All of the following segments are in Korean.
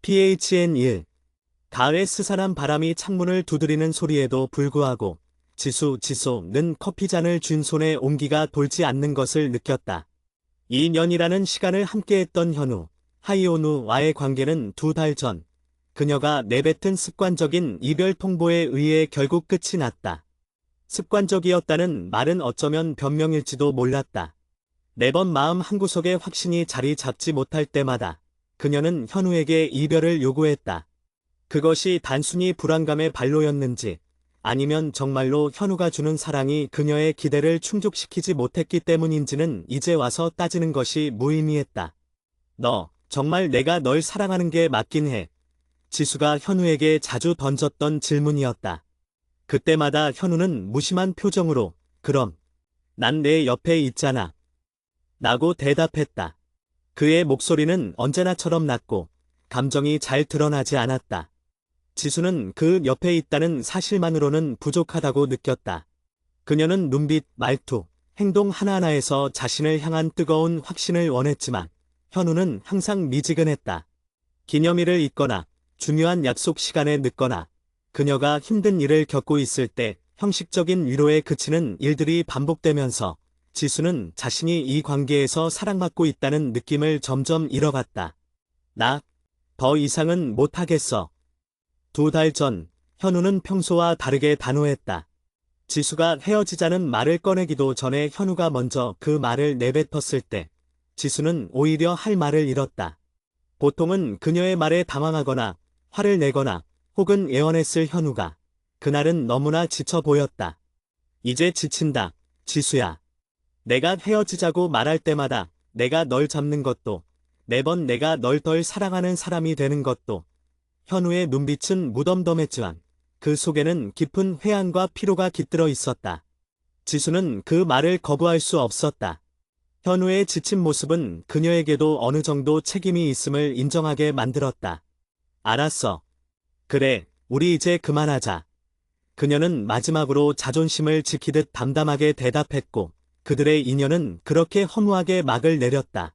PHN 1. 가을의 스산한 바람이 창문을 두드리는 소리에도 불구하고 지수는 커피잔을 쥔 손에 온기가 돌지 않는 것을 느꼈다. 2년이라는 시간을 함께했던 현우, 하이오누와의 관계는 2달 전, 그녀가 내뱉은 습관적인 이별 통보에 의해 결국 끝이 났다. 습관적이었다는 말은 어쩌면 변명일지도 몰랐다. 매번 마음 한구석에 확신이 자리 잡지 못할 때마다 그녀는 현우에게 이별을 요구했다. 그것이 단순히 불안감의 발로였는지 아니면 정말로 현우가 주는 사랑이 그녀의 기대를 충족시키지 못했기 때문인지는 이제 와서 따지는 것이 무의미했다. 너, 정말 내가 널 사랑하는 게 맞긴 해. 지수가 현우에게 자주 던졌던 질문이었다. 그때마다 현우는 무심한 표정으로 그럼 난 내 옆에 있잖아 라고 대답했다. 그의 목소리는 언제나처럼 낮고 감정이 잘 드러나지 않았다. 지수는 그 옆에 있다는 사실만으로는 부족하다고 느꼈다. 그녀는 눈빛, 말투, 행동 하나하나에서 자신을 향한 뜨거운 확신을 원했지만 현우는 항상 미지근했다. 기념일을 잊거나 중요한 약속 시간에 늦거나 그녀가 힘든 일을 겪고 있을 때 형식적인 위로에 그치는 일들이 반복되면서 지수는 자신이 이 관계에서 사랑받고 있다는 느낌을 점점 잃어갔다. 나 더 이상은 못하겠어. 2달 전, 현우는 평소와 다르게 단호했다. 지수가 헤어지자는 말을 꺼내기도 전에 현우가 먼저 그 말을 내뱉었을 때 지수는 오히려 할 말을 잃었다. 보통은 그녀의 말에 당황하거나 화를 내거나 혹은 애원했을 현우가 그날은 너무나 지쳐 보였다. 이제 지친다, 지수야. 내가 헤어지자고 말할 때마다 내가 널 잡는 것도 매번 내가 널 덜 사랑하는 사람이 되는 것도 현우의 눈빛은 무덤덤했지만 그 속에는 깊은 회한과 피로가 깃들어 있었다. 지수는 그 말을 거부할 수 없었다. 현우의 지친 모습은 그녀에게도 어느 정도 책임이 있음을 인정하게 만들었다. 알았어. 그래, 우리 이제 그만하자. 그녀는 마지막으로 자존심을 지키듯 담담하게 대답했고 그들의 인연은 그렇게 허무하게 막을 내렸다.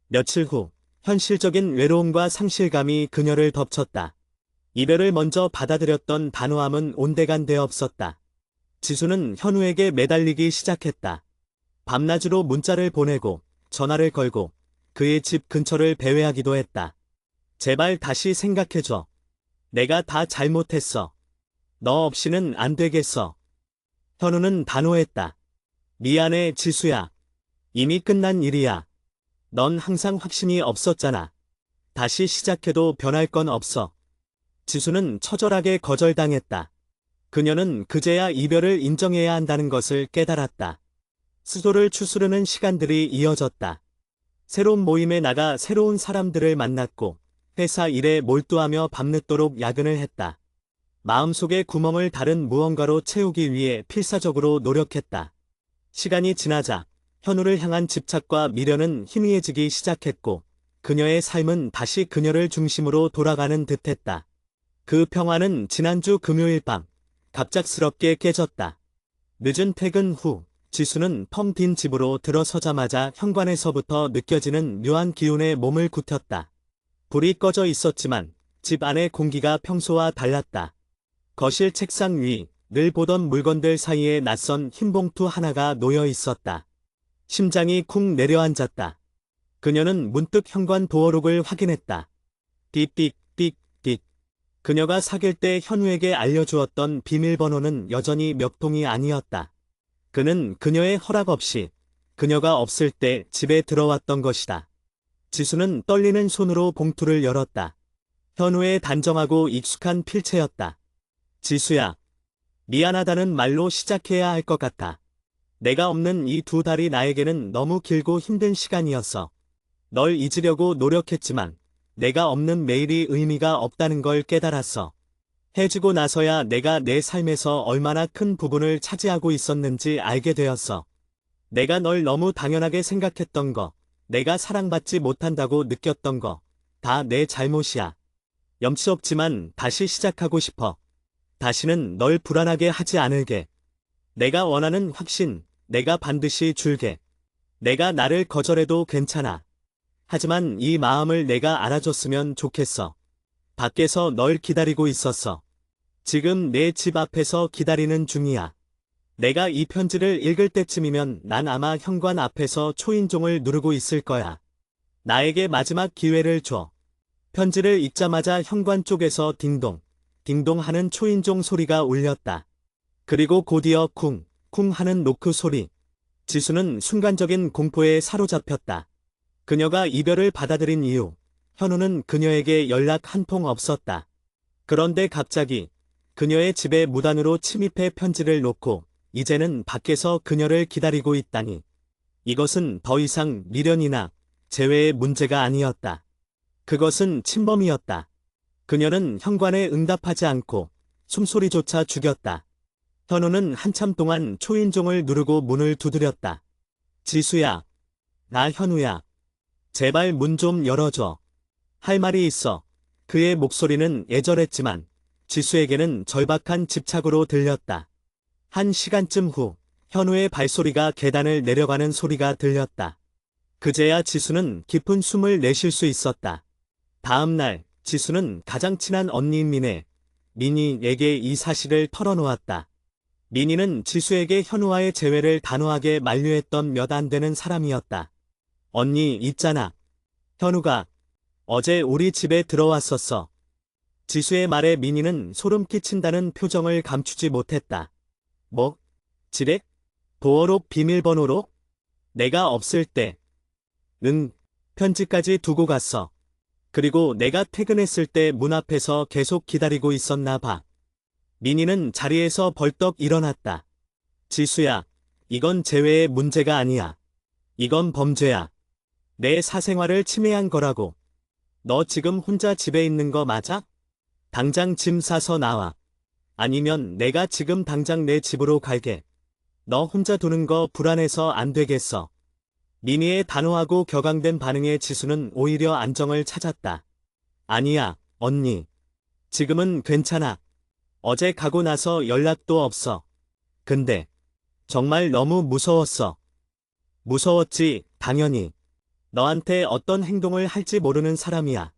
며칠 후, 현실적인 외로움과 상실감이 그녀를 덮쳤다. 이별을 먼저 받아들였던 단호함은 온데간데 없었다. 지수는 현우에게 매달리기 시작했다. 밤낮으로 문자를 보내고 전화를 걸고 그의 집 근처를 배회하기도 했다. 제발 다시 생각해줘. 내가 다 잘못했어. 너 없이는 안 되겠어. 현우는 단호했다. 미안해, 지수야. 이미 끝난 일이야. 넌 항상 확신이 없었잖아. 다시 시작해도 변할 건 없어. 지수는 처절하게 거절당했다. 그녀는 그제야 이별을 인정해야 한다는 것을 깨달았다. 수소를 추스르는 시간들이 이어졌다. 새로운 모임에 나가 새로운 사람들을 만났고 회사 일에 몰두하며 밤늦도록 야근을 했다. 마음속의 구멍을 다른 무언가로 채우기 위해 필사적으로 노력했다. 시간이 지나자 현우를 향한 집착과 미련은 희미해지기 시작했고 그녀의 삶은 다시 그녀를 중심으로 돌아가는 듯했다. 그 평화는 지난주 금요일 밤 갑작스럽게 깨졌다. 늦은 퇴근 후 지수는 텅 빈 집으로 들어서자마자 현관에서부터 느껴지는 묘한 기운에 몸을 굽혔다. 불이 꺼져 있었지만 집 안의 공기가 평소와 달랐다. 거실 책상 위 늘 보던 물건들 사이에 낯선 흰 봉투 하나가 놓여 있었다. 심장이 쿵 내려앉았다. 그녀는 문득 현관 도어록을 확인했다. 삑삑삑삑. 그녀가 사귈 때 현우에게 알려주었던 비밀번호는 여전히 몇 통이 아니었다. 그는 그녀의 허락 없이 그녀가 없을 때 집에 들어왔던 것이다. 지수는 떨리는 손으로 봉투를 열었다. 현우의 단정하고 익숙한 필체였다. 지수야. 미안하다는 말로 시작해야 할 것 같아. 내가 없는 이 2달이 나에게는 너무 길고 힘든 시간이었어. 널 잊으려고 노력했지만 내가 없는 매일이 의미가 없다는 걸 깨달았어. 헤어지고 나서야 내가 내 삶에서 얼마나 큰 부분을 차지하고 있었는지 알게 되었어. 내가 널 너무 당연하게 생각했던 거, 내가 사랑받지 못한다고 느꼈던 거, 다 내 잘못이야. 염치 없지만 다시 시작하고 싶어. 다시는 널 불안하게 하지 않을게. 내가 원하는 확신, 내가 반드시 줄게. 내가 나를 거절해도 괜찮아. 하지만 이 마음을 내가 알아줬으면 좋겠어. 밖에서 널 기다리고 있었어. 지금 내 집 앞에서 기다리는 중이야. 내가 이 편지를 읽을 때쯤이면 난 아마 현관 앞에서 초인종을 누르고 있을 거야. 나에게 마지막 기회를 줘. 편지를 읽자마자 현관 쪽에서 딩동, 딩동 하는 초인종 소리가 울렸다. 그리고 곧이어 쿵, 쿵 하는 노크 소리. 지수는 순간적인 공포에 사로잡혔다. 그녀가 이별을 받아들인 이후, 현우는 그녀에게 연락 한 통 없었다. 그런데 갑자기 그녀의 집에 무단으로 침입해 편지를 놓고 이제는 밖에서 그녀를 기다리고 있다니. 이것은 더 이상 미련이나 재회의 문제가 아니었다. 그것은 침범이었다. 그녀는 현관에 응답하지 않고 숨소리조차 죽였다. 현우는 한참 동안 초인종을 누르고 문을 두드렸다. 지수야. 나 현우야. 제발 문 좀 열어줘. 할 말이 있어. 그의 목소리는 애절했지만 지수에게는 절박한 집착으로 들렸다. 한 시간쯤 후 현우의 발소리가 계단을 내려가는 소리가 들렸다. 그제야 지수는 깊은 숨을 내쉴 수 있었다. 다음 날 지수는 가장 친한 언니인 민희에게 이 사실을 털어놓았다. 민희는 지수에게 현우와의 재회를 단호하게 만류했던 몇 안 되는 사람이었다. 언니 있잖아. 현우가 어제 우리 집에 들어왔었어. 지수의 말에 민희는 소름 끼친다는 표정을 감추지 못했다. 뭐? 지렉? 도어록 비밀번호로? 내가 없을 때. 응, 편지까지 두고 갔어. 그리고 내가 퇴근했을 때 문 앞에서 계속 기다리고 있었나 봐. 민희는 자리에서 벌떡 일어났다. 지수야, 이건 재회의 문제가 아니야. 이건 범죄야. 내 사생활을 침해한 거라고. 너 지금 혼자 집에 있는 거 맞아? 당장 짐 싸서 나와. 아니면 내가 지금 당장 내 집으로 갈게. 너 혼자 두는 거 불안해서 안 되겠어. 민희의 단호하고 격앙된 반응에 지수는 오히려 안정을 찾았다. 아니야, 언니. 지금은 괜찮아. 어제 가고 나서 연락도 없어. 근데 정말 너무 무서웠어. 무서웠지, 당연히. 너한테 어떤 행동을 할지 모르는 사람이야.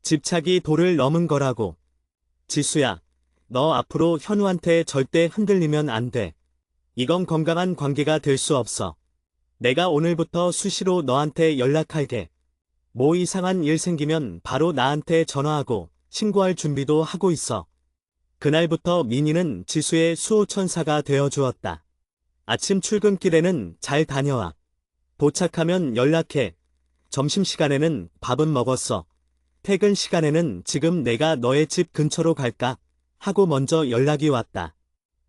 집착이 도를 넘은 거라고. 지수야, 너 앞으로 현우한테 절대 흔들리면 안 돼. 이건 건강한 관계가 될 수 없어. 내가 오늘부터 수시로 너한테 연락할게. 뭐 이상한 일 생기면 바로 나한테 전화하고 신고할 준비도 하고 있어. 그날부터 민희는 지수의 수호천사가 되어 주었다. 아침 출근길에는 잘 다녀와. 도착하면 연락해. 점심시간에는 밥은 먹었어. 퇴근 시간에는 지금 내가 너의 집 근처로 갈까? 하고 먼저 연락이 왔다.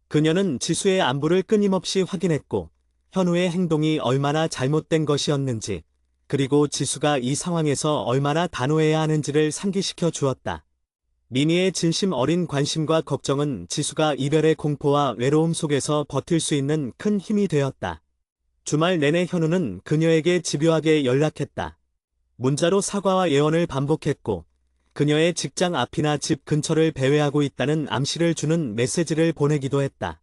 그녀는 지수의 안부를 끊임없이 확인했고 현우의 행동이 얼마나 잘못된 것이었는지 그리고 지수가 이 상황에서 얼마나 단호해야 하는지를 상기시켜 주었다. 민희의 진심 어린 관심과 걱정은 지수가 이별의 공포와 외로움 속에서 버틸 수 있는 큰 힘이 되었다. 주말 내내 현우는 그녀에게 집요하게 연락했다. 문자로 사과와 예언을 반복했고 그녀의 직장 앞이나 집 근처를 배회하고 있다는 암시를 주는 메시지를 보내기도 했다.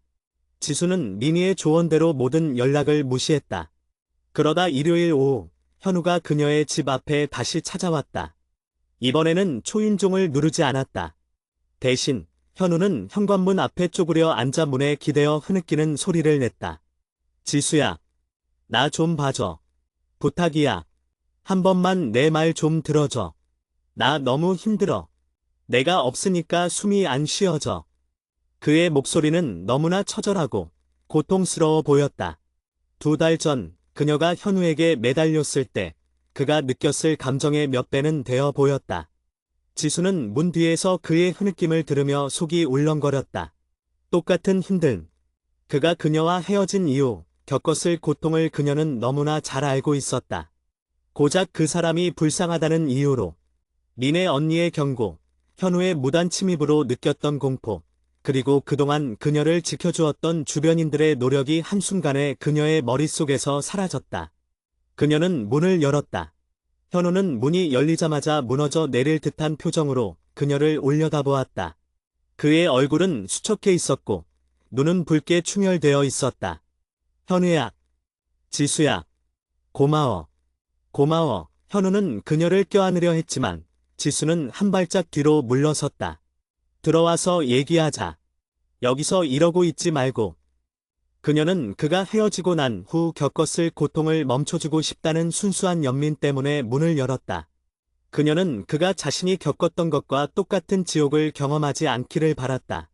지수는 민희의 조언대로 모든 연락을 무시했다. 그러다 일요일 오후 현우가 그녀의 집 앞에 다시 찾아왔다. 이번에는 초인종을 누르지 않았다. 대신 현우는 현관문 앞에 쪼그려 앉아 문에 기대어 흐느끼는 소리를 냈다. 지수야, 나 좀 봐줘. 부탁이야. 한 번만 내 말 좀 들어줘. 나 너무 힘들어. 내가 없으니까 숨이 안 쉬어져. 그의 목소리는 너무나 처절하고 고통스러워 보였다. 2달 전 그녀가 현우에게 매달렸을 때 그가 느꼈을 감정의 몇 배는 되어 보였다. 지수는 문 뒤에서 그의 흐느낌을 들으며 속이 울렁거렸다. 똑같은 힘듦. 그가 그녀와 헤어진 이후 겪었을 고통을 그녀는 너무나 잘 알고 있었다. 고작 그 사람이 불쌍하다는 이유로 민혜 언니의 경고, 현우의 무단 침입으로 느꼈던 공포, 그리고 그동안 그녀를 지켜주었던 주변인들의 노력이 한순간에 그녀의 머릿속에서 사라졌다. 그녀는 문을 열었다. 현우는 문이 열리자마자 무너져 내릴 듯한 표정으로 그녀를 올려다보았다. 그의 얼굴은 수척해 있었고 눈은 붉게 충혈되어 있었다. 현우야. 지수야. 고마워. 고마워. 현우는 그녀를 껴안으려 했지만 지수는 한 발짝 뒤로 물러섰다. 들어와서 얘기하자. 여기서 이러고 있지 말고. 그녀는 그가 헤어지고 난 후 겪었을 고통을 멈춰주고 싶다는 순수한 연민 때문에 문을 열었다. 그녀는 그가 자신이 겪었던 것과 똑같은 지옥을 경험하지 않기를 바랐다.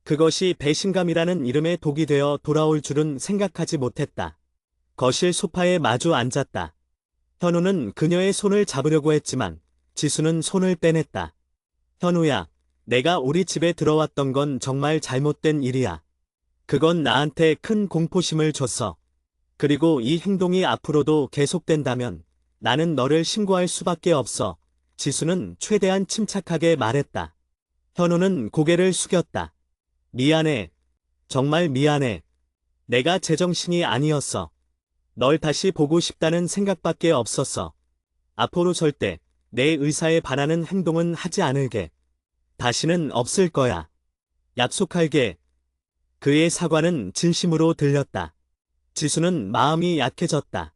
그것이 배신감이라는 이름의 독이 되어 돌아올 줄은 생각하지 못했다. 거실 소파에 마주 앉았다. 현우는 그녀의 손을 잡으려고 했지만 지수는 손을 빼냈다. 현우야, 내가 우리 집에 들어왔던 건 정말 잘못된 일이야. 그건 나한테 큰 공포심을 줬어. 그리고 이 행동이 앞으로도 계속된다면 나는 너를 신고할 수밖에 없어. 지수는 최대한 침착하게 말했다. 현우는 고개를 숙였다. 미안해. 정말 미안해. 내가 제정신이 아니었어. 널 다시 보고 싶다는 생각밖에 없었어. 앞으로 절대 내 의사에 반하는 행동은 하지 않을게. 다시는 없을 거야. 약속할게. 그의 사과는 진심으로 들렸다. 지수는 마음이 약해졌다.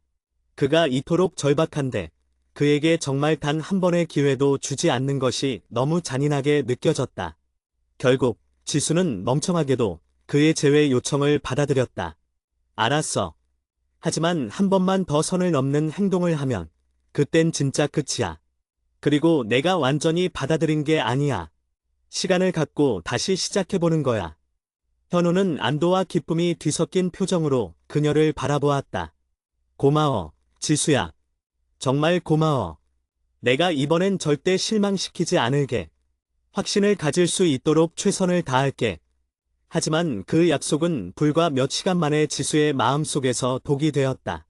그가 이토록 절박한데 그에게 정말 단 한 번의 기회도 주지 않는 것이 너무 잔인하게 느껴졌다. 결국 지수는 멍청하게도 그의 재회 요청을 받아들였다. 알았어. 하지만 한 번만 더 선을 넘는 행동을 하면 그땐 진짜 끝이야. 그리고 내가 완전히 받아들인 게 아니야. 시간을 갖고 다시 시작해보는 거야. 현우는 안도와 기쁨이 뒤섞인 표정으로 그녀를 바라보았다. 고마워, 지수야. 정말 고마워. 내가 이번엔 절대 실망시키지 않을게. 확신을 가질 수 있도록 최선을 다할게. 하지만 그 약속은 불과 몇 시간 만에 지수의 마음속에서 독이 되었다.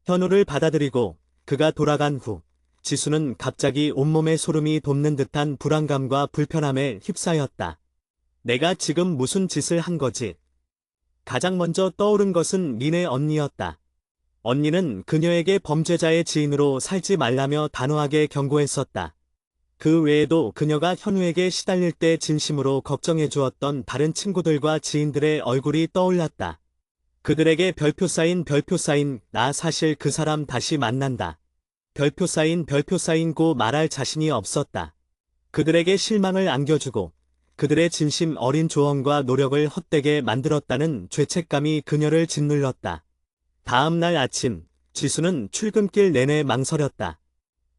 현우를 받아들이고 그가 돌아간 후 지수는 갑자기 온몸에 소름이 돋는 듯한 불안감과 불편함에 휩싸였다. 내가 지금 무슨 짓을 한 거지? 가장 먼저 떠오른 것은 니네 언니였다. 언니는 그녀에게 범죄자의 지인으로 살지 말라며 단호하게 경고했었다. 그 외에도 그녀가 현우에게 시달릴 때 진심으로 걱정해 주었던 다른 친구들과 지인들의 얼굴이 떠올랐다. 그들에게 별표 쌓인 나 사실 그 사람 다시 만난다. 별표 쌓인 고 말할 자신이 없었다. 그들에게 실망을 안겨주고 그들의 진심 어린 조언과 노력을 헛되게 만들었다는 죄책감이 그녀를 짓눌렀다. 다음 날 아침, 지수는 출근길 내내 망설였다.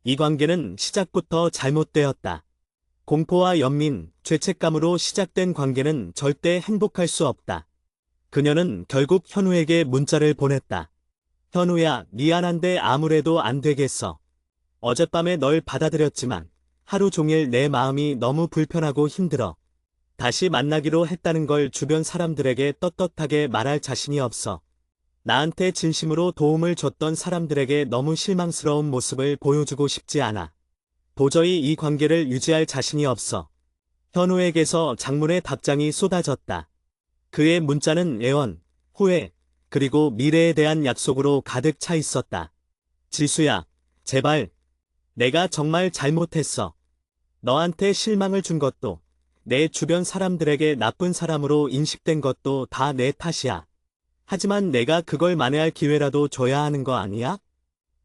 이 관계는 시작부터 잘못되었다. 공포와 연민, 죄책감으로 시작된 관계는 절대 행복할 수 없다. 그녀는 결국 현우에게 문자를 보냈다. 현우야, 미안한데 아무래도 안 되겠어. 어젯밤에 널 받아들였지만 하루 종일 내 마음이 너무 불편하고 힘들어. 다시 만나기로 했다는 걸 주변 사람들에게 떳떳하게 말할 자신이 없어. 나한테 진심으로 도움을 줬던 사람들에게 너무 실망스러운 모습을 보여주고 싶지 않아. 도저히 이 관계를 유지할 자신이 없어. 현우에게서 장문의 답장이 쏟아졌다. 그의 문자는 애원, 후회, 그리고 미래에 대한 약속으로 가득 차 있었다. 지수야, 제발. 내가 정말 잘못했어. 너한테 실망을 준 것도, 내 주변 사람들에게 나쁜 사람으로 인식된 것도 다 내 탓이야. 하지만 내가 그걸 만회할 기회라도 줘야 하는 거 아니야?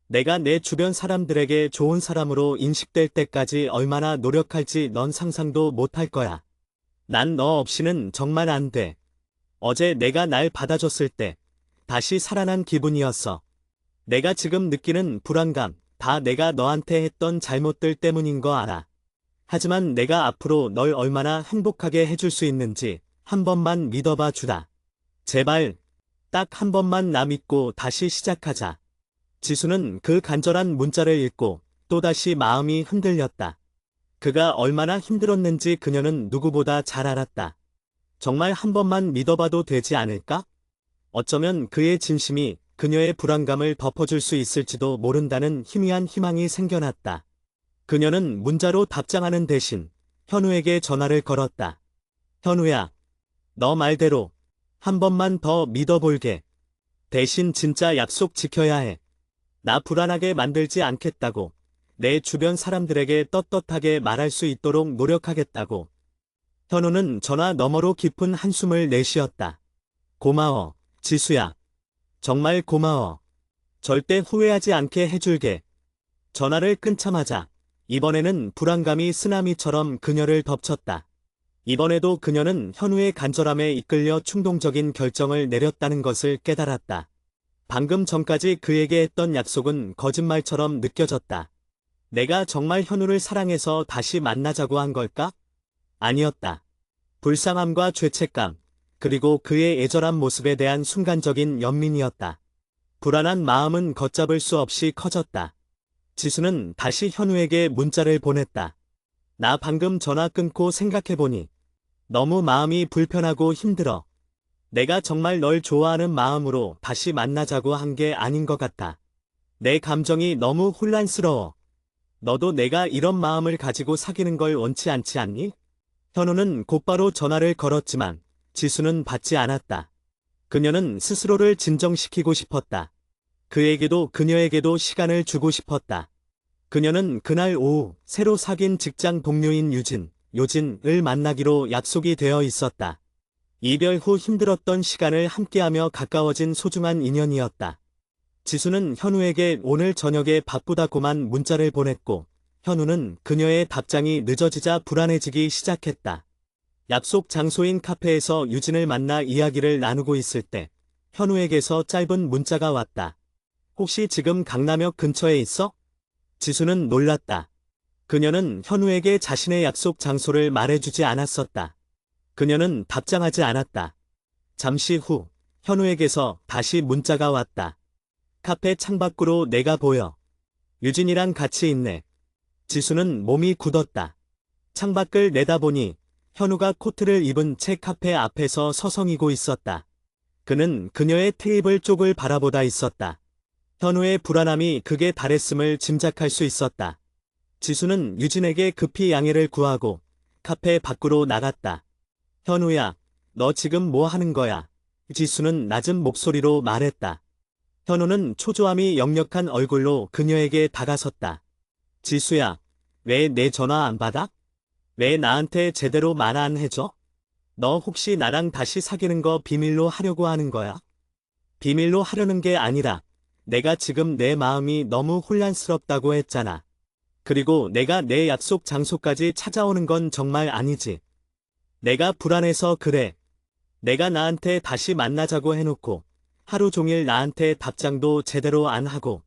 내가 내 주변 사람들에게 좋은 사람으로 인식될 때까지 얼마나 노력할지 넌 상상도 못할 거야. 난 너 없이는 정말 안 돼. 어제 내가 날 받아줬을 때 다시 살아난 기분이었어. 내가 지금 느끼는 불안감, 다 내가 너한테 했던 잘못들 때문인 거 알아. 하지만 내가 앞으로 널 얼마나 행복하게 해줄 수 있는지 한 번만 믿어봐 주라. 제발, 딱 한 번만 나 믿고 다시 시작하자. 지수는 그 간절한 문자를 읽고 또다시 마음이 흔들렸다. 그가 얼마나 힘들었는지 그녀는 누구보다 잘 알았다. 정말 한 번만 믿어봐도 되지 않을까? 어쩌면 그의 진심이 그녀의 불안감을 덮어줄 수 있을지도 모른다는 희미한 희망이 생겨났다. 그녀는 문자로 답장하는 대신 현우에게 전화를 걸었다. 현우야, 너 말대로 한 번만 더 믿어볼게. 대신 진짜 약속 지켜야 해. 나 불안하게 만들지 않겠다고. 내 주변 사람들에게 떳떳하게 말할 수 있도록 노력하겠다고. 현우는 전화 너머로 깊은 한숨을 내쉬었다. 고마워, 지수야. 정말 고마워. 절대 후회하지 않게 해줄게. 전화를 끊자마자 이번에는 불안감이 쓰나미처럼 그녀를 덮쳤다. 이번에도 그녀는 현우의 간절함에 이끌려 충동적인 결정을 내렸다는 것을 깨달았다. 방금 전까지 그에게 했던 약속은 거짓말처럼 느껴졌다. 내가 정말 현우를 사랑해서 다시 만나자고 한 걸까? 아니었다. 불쌍함과 죄책감, 그리고 그의 애절한 모습에 대한 순간적인 연민이었다. 불안한 마음은 걷잡을 수 없이 커졌다. 지수는 다시 현우에게 문자를 보냈다. 나 방금 전화 끊고 생각해보니 너무 마음이 불편하고 힘들어. 내가 정말 널 좋아하는 마음으로 다시 만나자고 한 게 아닌 것 같아. 내 감정이 너무 혼란스러워. 너도 내가 이런 마음을 가지고 사귀는 걸 원치 않지 않니? 현우는 곧바로 전화를 걸었지만 지수는 받지 않았다. 그녀는 스스로를 진정시키고 싶었다. 그녀에게도 시간을 주고 싶었다. 그녀는 그날 오후 새로 사귄 직장 동료인 요진을 만나기로 약속이 되어 있었다. 이별 후 힘들었던 시간을 함께하며 가까워진 소중한 인연이었다. 지수는 현우에게 오늘 저녁에 바쁘다고만 문자를 보냈고 현우는 그녀의 답장이 늦어지자 불안해지기 시작했다. 약속 장소인 카페에서 유진을 만나 이야기를 나누고 있을 때 현우에게서 짧은 문자가 왔다. 혹시 지금 강남역 근처에 있어? 지수는 놀랐다. 그녀는 현우에게 자신의 약속 장소를 말해주지 않았었다. 그녀는 답장하지 않았다. 잠시 후 현우에게서 다시 문자가 왔다. 카페 창밖으로 내가 보여. 유진이랑 같이 있네. 지수는 몸이 굳었다. 창밖을 내다보니 현우가 코트를 입은 채 카페 앞에서 서성이고 있었다. 그는 그녀의 테이블 쪽을 바라보다 있었다. 현우의 불안함이 극에 달했음을 짐작할 수 있었다. 지수는 유진에게 급히 양해를 구하고 카페 밖으로 나갔다. 현우야, 너 지금 뭐 하는 거야? 지수는 낮은 목소리로 말했다. 현우는 초조함이 역력한 얼굴로 그녀에게 다가섰다. 지수야, 왜 내 전화 안 받아? 왜 나한테 제대로 말 안 해줘? 너 혹시 나랑 다시 사귀는 거 비밀로 하려고 하는 거야? 비밀로 하려는 게 아니라 내가 지금 내 마음이 너무 혼란스럽다고 했잖아. 그리고 내가 내 약속 장소까지 찾아오는 건 정말 아니지. 내가 불안해서 그래. 내가 나한테 다시 만나자고 해놓고 하루 종일 나한테 답장도 제대로 안 하고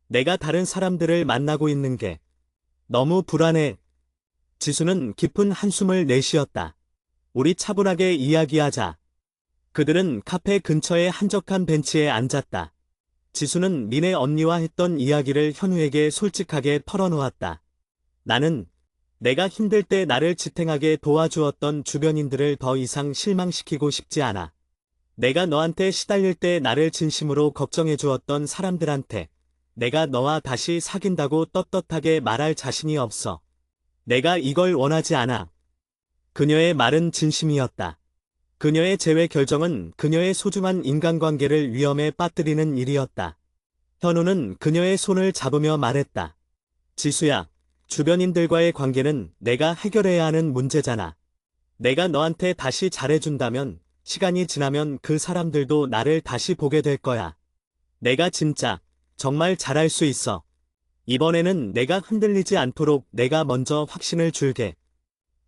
내가 다른 사람들을 만나고 있는 게 너무 불안해. 지수는 깊은 한숨을 내쉬었다. 우리 차분하게 이야기하자. 그들은 카페 근처의 한적한 벤치에 앉았다. 지수는 미네 언니와 했던 이야기를 현우에게 솔직하게 털어놓았다. 나는 내가 힘들 때 나를 지탱하게 도와주었던 주변인들을 더 이상 실망시키고 싶지 않아. 내가 너한테 시달릴 때 나를 진심으로 걱정해 주었던 사람들한테 내가 너와 다시 사귄다고 떳떳하게 말할 자신이 없어. 내가 이걸 원하지 않아. 그녀의 말은 진심이었다. 그녀의 재회 결정은 그녀의 소중한 인간관계를 위험에 빠뜨리는 일이었다. 현우는 그녀의 손을 잡으며 말했다. 지수야, 주변인들과의 관계는 내가 해결해야 하는 문제잖아. 내가 너한테 다시 잘해준다면 시간이 지나면 그 사람들도 나를 다시 보게 될 거야. 내가 진짜 정말 잘할 수 있어. 이번에는 내가 흔들리지 않도록 내가 먼저 확신을 줄게.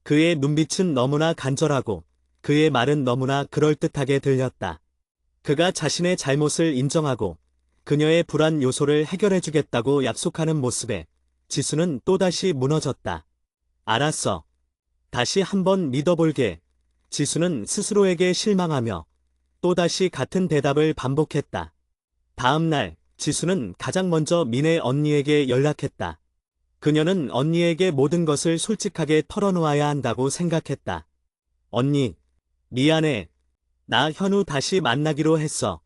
그의 눈빛은 너무나 간절하고 그의 말은 너무나 그럴듯하게 들렸다. 그가 자신의 잘못을 인정하고 그녀의 불안 요소를 해결해주겠다고 약속하는 모습에 지수는 또다시 무너졌다. 알았어. 다시 한번 믿어볼게. 지수는 스스로에게 실망하며 또다시 같은 대답을 반복했다. 다음 날 지수는 가장 먼저 미네 언니에게 연락했다. 그녀는 언니에게 모든 것을 솔직하게 털어놓아야 한다고 생각했다. 언니, 미안해. 나 현우 다시 만나기로 했어.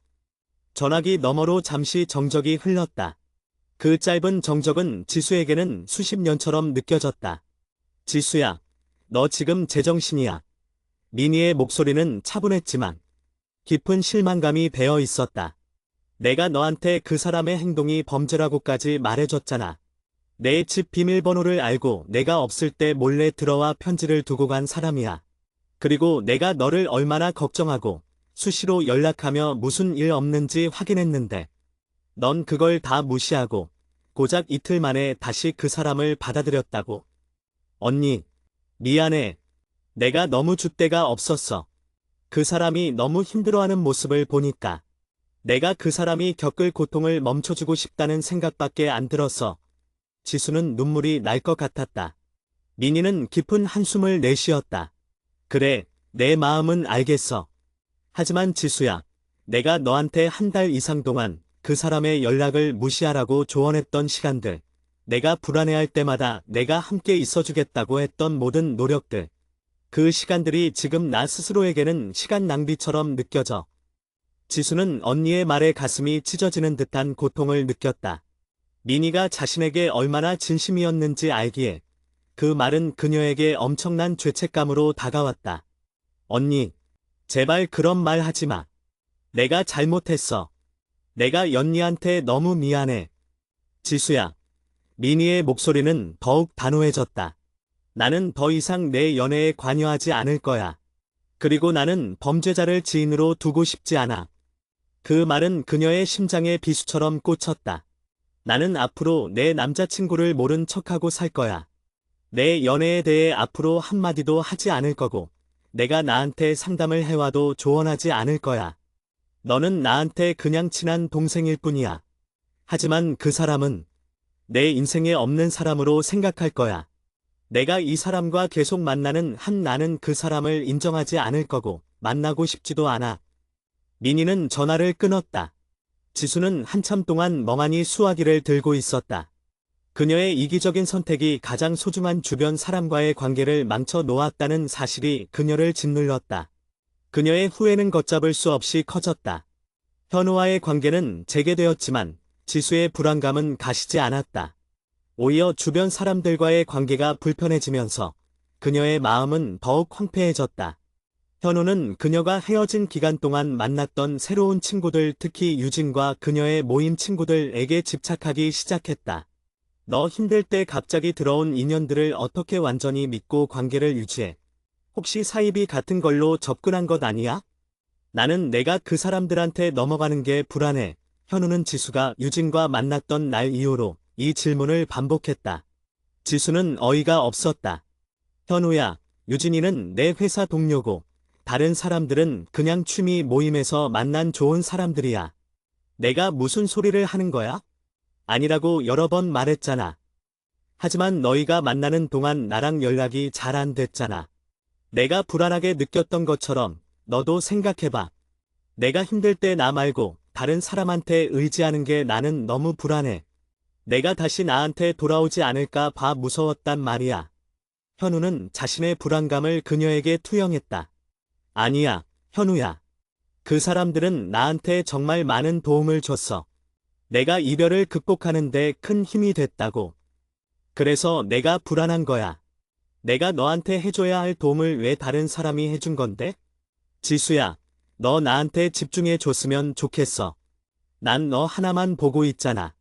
전화기 너머로 잠시 정적이 흘렀다. 그 짧은 정적은 지수에게는 수십 년처럼 느껴졌다. 지수야, 너 지금 제정신이야. 미니의 목소리는 차분했지만 깊은 실망감이 배어 있었다. 내가 너한테 그 사람의 행동이 범죄라고까지 말해줬잖아. 내 집 비밀번호를 알고 내가 없을 때 몰래 들어와 편지를 두고 간 사람이야. 그리고 내가 너를 얼마나 걱정하고 수시로 연락하며 무슨 일 없는지 확인했는데 넌 그걸 다 무시하고 고작 이틀 만에 다시 그 사람을 받아들였다고. 언니, 미안해. 내가 너무 줏대가 없었어. 그 사람이 너무 힘들어하는 모습을 보니까 내가 그 사람이 겪을 고통을 멈춰주고 싶다는 생각밖에 안 들었어. 지수는 눈물이 날 것 같았다. 민희는 깊은 한숨을 내쉬었다. 그래, 내 마음은 알겠어. 하지만 지수야, 내가 너한테 한 달 이상 동안 그 사람의 연락을 무시하라고 조언했던 시간들, 내가 불안해할 때마다 내가 함께 있어주겠다고 했던 모든 노력들, 그 시간들이 지금 나 스스로에게는 시간 낭비처럼 느껴져. 지수는 언니의 말에 가슴이 찢어지는 듯한 고통을 느꼈다. 민희가 자신에게 얼마나 진심이었는지 알기에 그 말은 그녀에게 엄청난 죄책감으로 다가왔다. 언니, 제발 그런 말 하지 마. 내가 잘못했어. 내가 연희한테 너무 미안해. 지수야. 민희의 목소리는 더욱 단호해졌다. 나는 더 이상 내 연애에 관여하지 않을 거야. 그리고 나는 범죄자를 지인으로 두고 싶지 않아. 그 말은 그녀의 심장에 비수처럼 꽂혔다. 나는 앞으로 내 남자친구를 모른 척하고 살 거야. 내 연애에 대해 앞으로 한마디도 하지 않을 거고, 내가 나한테 상담을 해와도 조언하지 않을 거야. 너는 나한테 그냥 친한 동생일 뿐이야. 하지만 그 사람은 내 인생에 없는 사람으로 생각할 거야. 내가 이 사람과 계속 만나는 한 나는 그 사람을 인정하지 않을 거고 만나고 싶지도 않아. 민희는 전화를 끊었다. 지수는 한참 동안 멍하니 수화기를 들고 있었다. 그녀의 이기적인 선택이 가장 소중한 주변 사람과의 관계를 망쳐 놓았다는 사실이 그녀를 짓눌렀다. 그녀의 후회는 걷잡을 수 없이 커졌다. 현우와의 관계는 재개되었지만 지수의 불안감은 가시지 않았다. 오히려 주변 사람들과의 관계가 불편해지면서 그녀의 마음은 더욱 황폐해졌다. 현우는 그녀가 헤어진 기간 동안 만났던 새로운 친구들, 특히 유진과 그녀의 모임 친구들에게 집착하기 시작했다. 너 힘들 때 갑자기 들어온 인연들을 어떻게 완전히 믿고 관계를 유지해? 혹시 사이비 같은 걸로 접근한 것 아니야? 나는 내가 그 사람들한테 넘어가는 게 불안해. 현우는 지수가 유진과 만났던 날 이후로 이 질문을 반복했다. 지수는 어이가 없었다. 현우야, 유진이는 내 회사 동료고 다른 사람들은 그냥 취미 모임에서 만난 좋은 사람들이야. 내가 무슨 소리를 하는 거야? 아니라고 여러 번 말했잖아. 하지만 너희가 만나는 동안 나랑 연락이 잘 안 됐잖아. 내가 불안하게 느꼈던 것처럼 너도 생각해봐. 내가 힘들 때 나 말고 다른 사람한테 의지하는 게 나는 너무 불안해. 내가 다시 나한테 돌아오지 않을까 봐 무서웠단 말이야. 현우는 자신의 불안감을 그녀에게 투영했다. 아니야, 현우야. 그 사람들은 나한테 정말 많은 도움을 줬어. 내가 이별을 극복하는데 큰 힘이 됐다고. 그래서 내가 불안한 거야. 내가 너한테 해줘야 할 도움을 왜 다른 사람이 해준 건데? 지수야, 너 나한테 집중해 줬으면 좋겠어. 난 너 하나만 보고 있잖아.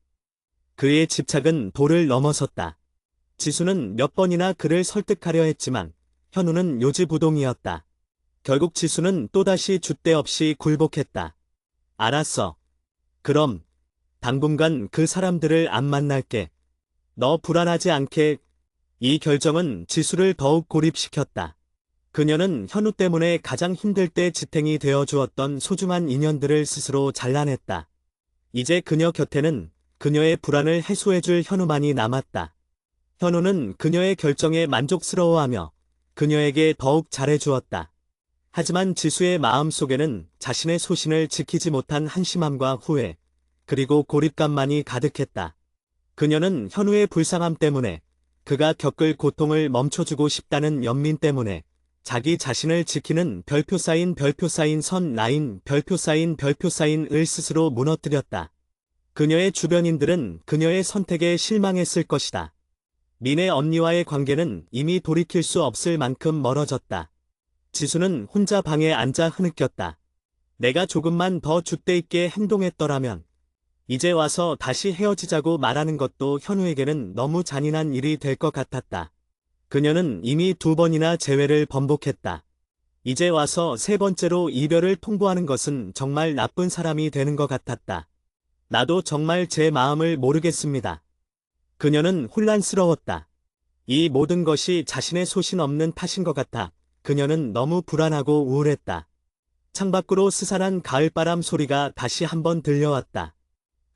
그의 집착은 도를 넘어섰다. 지수는 몇 번이나 그를 설득하려 했지만 현우는 요지부동이었다. 결국 지수는 또다시 줏대 없이 굴복했다. 알았어. 그럼 당분간 그 사람들을 안 만날게. 너 불안하지 않게. 이 결정은 지수를 더욱 고립시켰다. 그녀는 현우 때문에 가장 힘들 때 지탱이 되어 주었던 소중한 인연들을 스스로 잘라냈다. 이제 그녀 곁에는 그녀의 불안을 해소해줄 현우만이 남았다. 현우는 그녀의 결정에 만족스러워하며 그녀에게 더욱 잘해주었다. 하지만 지수의 마음속에는 자신의 소신을 지키지 못한 한심함과 후회, 그리고 고립감만이 가득했다. 그녀는 현우의 불쌍함 때문에, 그가 겪을 고통을 멈춰주고 싶다는 연민 때문에 자기 자신을 지키는 별표 사인 선 라인 별표 사인을 스스로 무너뜨렸다. 그녀의 주변인들은 그녀의 선택에 실망했을 것이다. 민의 언니와의 관계는 이미 돌이킬 수 없을 만큼 멀어졌다. 지수는 혼자 방에 앉아 흐느꼈다. 내가 조금만 더 줏대 있게 행동했더라면, 이제 와서 다시 헤어지자고 말하는 것도 현우에게는 너무 잔인한 일이 될 것 같았다. 그녀는 이미 2번이나 재회를 번복했다. 이제 와서 3번째로 이별을 통보하는 것은 정말 나쁜 사람이 되는 것 같았다. 나도 정말 제 마음을 모르겠습니다. 그녀는 혼란스러웠다. 이 모든 것이 자신의 소신 없는 탓인 것 같아 그녀는 너무 불안하고 우울했다. 창밖으로 스산한 가을바람 소리가 다시 한번 들려왔다.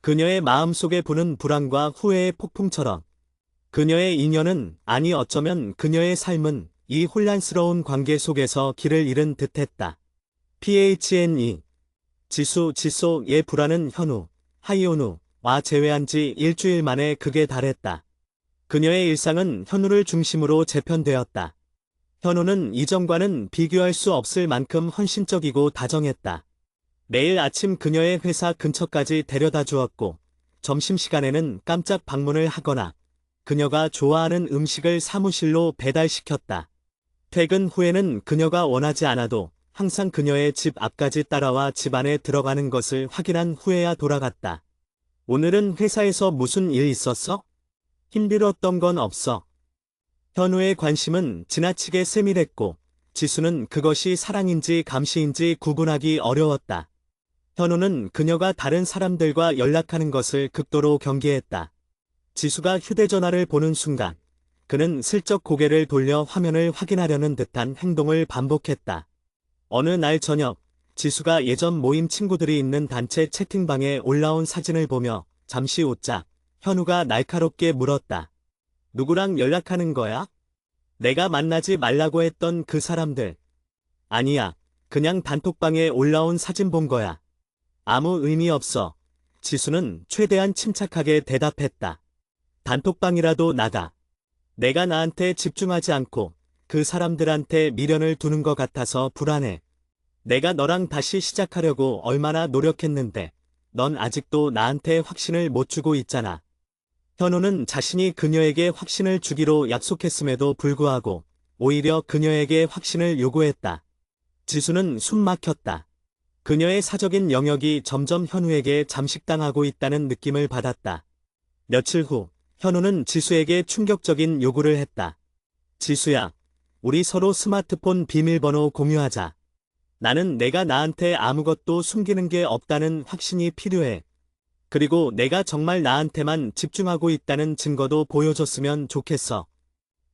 그녀의 마음속에 부는 불안과 후회의 폭풍처럼. 그녀의 인연은, 아니 어쩌면 그녀의 삶은 이 혼란스러운 관계 속에서 길을 잃은 듯했다. PHNE 지소의 불안은 현우, 하이오누와 제외한 지 일주일 만에 극에 달했다. 그녀의 일상은 현우를 중심으로 재편되었다. 현우는 이전과는 비교할 수 없을 만큼 헌신적이고 다정했다. 매일 아침 그녀의 회사 근처까지 데려다 주었고, 점심시간에는 깜짝 방문을 하거나 그녀가 좋아하는 음식을 사무실로 배달시켰다. 퇴근 후에는 그녀가 원하지 않아도 항상 그녀의 집 앞까지 따라와 집 안에 들어가는 것을 확인한 후에야 돌아갔다. 오늘은 회사에서 무슨 일 있었어? 힘들었던 건 없어. 현우의 관심은 지나치게 세밀했고 지수는 그것이 사랑인지 감시인지 구분하기 어려웠다. 현우는 그녀가 다른 사람들과 연락하는 것을 극도로 경계했다. 지수가 휴대전화를 보는 순간 그는 슬쩍 고개를 돌려 화면을 확인하려는 듯한 행동을 반복했다. 어느 날 저녁 지수가 예전 모임 친구들이 있는 단체 채팅방에 올라온 사진을 보며 잠시 웃자 현우가 날카롭게 물었다. 누구랑 연락하는 거야? 내가 만나지 말라고 했던 그 사람들. 아니야. 그냥 단톡방에 올라온 사진 본 거야. 아무 의미 없어. 지수는 최대한 침착하게 대답했다. 단톡방이라도 나가. 내가 나한테 집중하지 않고 그 사람들한테 미련을 두는 것 같아서 불안해. 내가 너랑 다시 시작하려고 얼마나 노력했는데 넌 아직도 나한테 확신을 못 주고 있잖아. 현우는 자신이 그녀에게 확신을 주기로 약속했음에도 불구하고 오히려 그녀에게 확신을 요구했다. 지수는 숨 막혔다. 그녀의 사적인 영역이 점점 현우에게 잠식당하고 있다는 느낌을 받았다. 며칠 후 현우는 지수에게 충격적인 요구를 했다. 지수야, 우리 서로 스마트폰 비밀번호 공유하자. 나는 내가 나한테 아무것도 숨기는 게 없다는 확신이 필요해. 그리고 내가 정말 나한테만 집중하고 있다는 증거도 보여줬으면 좋겠어.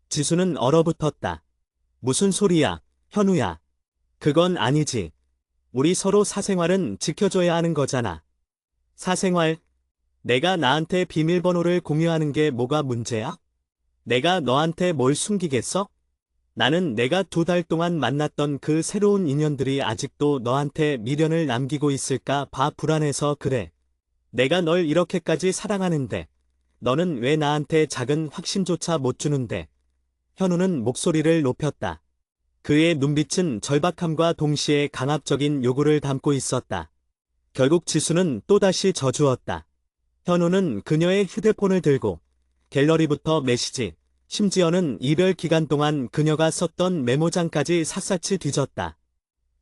지수는 얼어붙었다. 무슨 소리야, 현우야. 그건 아니지. 우리 서로 사생활은 지켜줘야 하는 거잖아. 사생활? 내가 나한테 비밀번호를 공유하는 게 뭐가 문제야? 내가 너한테 뭘 숨기겠어? 나는 내가 2달 동안 만났던 그 새로운 인연들이 아직도 너한테 미련을 남기고 있을까 봐 불안해서 그래. 내가 널 이렇게까지 사랑하는데 너는 왜 나한테 작은 확신조차 못 주는데? 현우는 목소리를 높였다. 그의 눈빛은 절박함과 동시에 강압적인 요구를 담고 있었다. 결국 지수는 또다시 져주었다. 현우는 그녀의 휴대폰을 들고 갤러리부터 메시지, 심지어는 이별 기간 동안 그녀가 썼던 메모장까지 샅샅이 뒤졌다.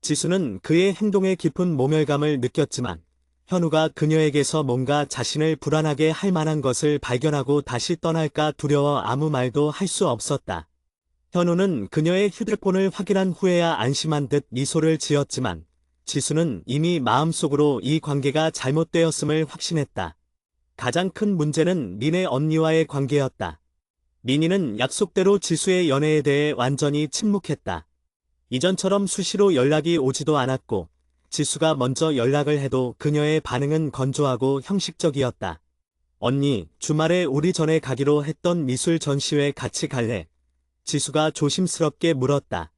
지수는 그의 행동에 깊은 모멸감을 느꼈지만 현우가 그녀에게서 뭔가 자신을 불안하게 할 만한 것을 발견하고 다시 떠날까 두려워 아무 말도 할 수 없었다. 현우는 그녀의 휴대폰을 확인한 후에야 안심한 듯 미소를 지었지만 지수는 이미 마음속으로 이 관계가 잘못되었음을 확신했다. 가장 큰 문제는 민의 언니와의 관계였다. 민희는 약속대로 지수의 연애에 대해 완전히 침묵했다. 이전처럼 수시로 연락이 오지도 않았고 지수가 먼저 연락을 해도 그녀의 반응은 건조하고 형식적이었다. 언니, 주말에 우리 전에 가기로 했던 미술 전시회 같이 갈래? 지수가 조심스럽게 물었다.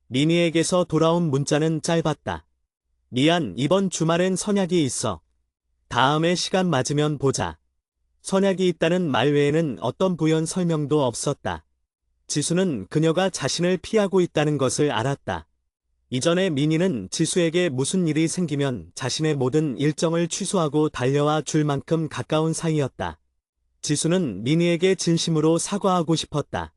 민희에게서 돌아온 문자는 짧았다. 미안, 이번 주말엔 선약이 있어. 다음에 시간 맞으면 보자. 선약이 있다는 말 외에는 어떤 부연 설명도 없었다. 지수는 그녀가 자신을 피하고 있다는 것을 알았다. 이전에 민희는 지수에게 무슨 일이 생기면 자신의 모든 일정을 취소하고 달려와 줄 만큼 가까운 사이였다. 지수는 민희에게 진심으로 사과하고 싶었다.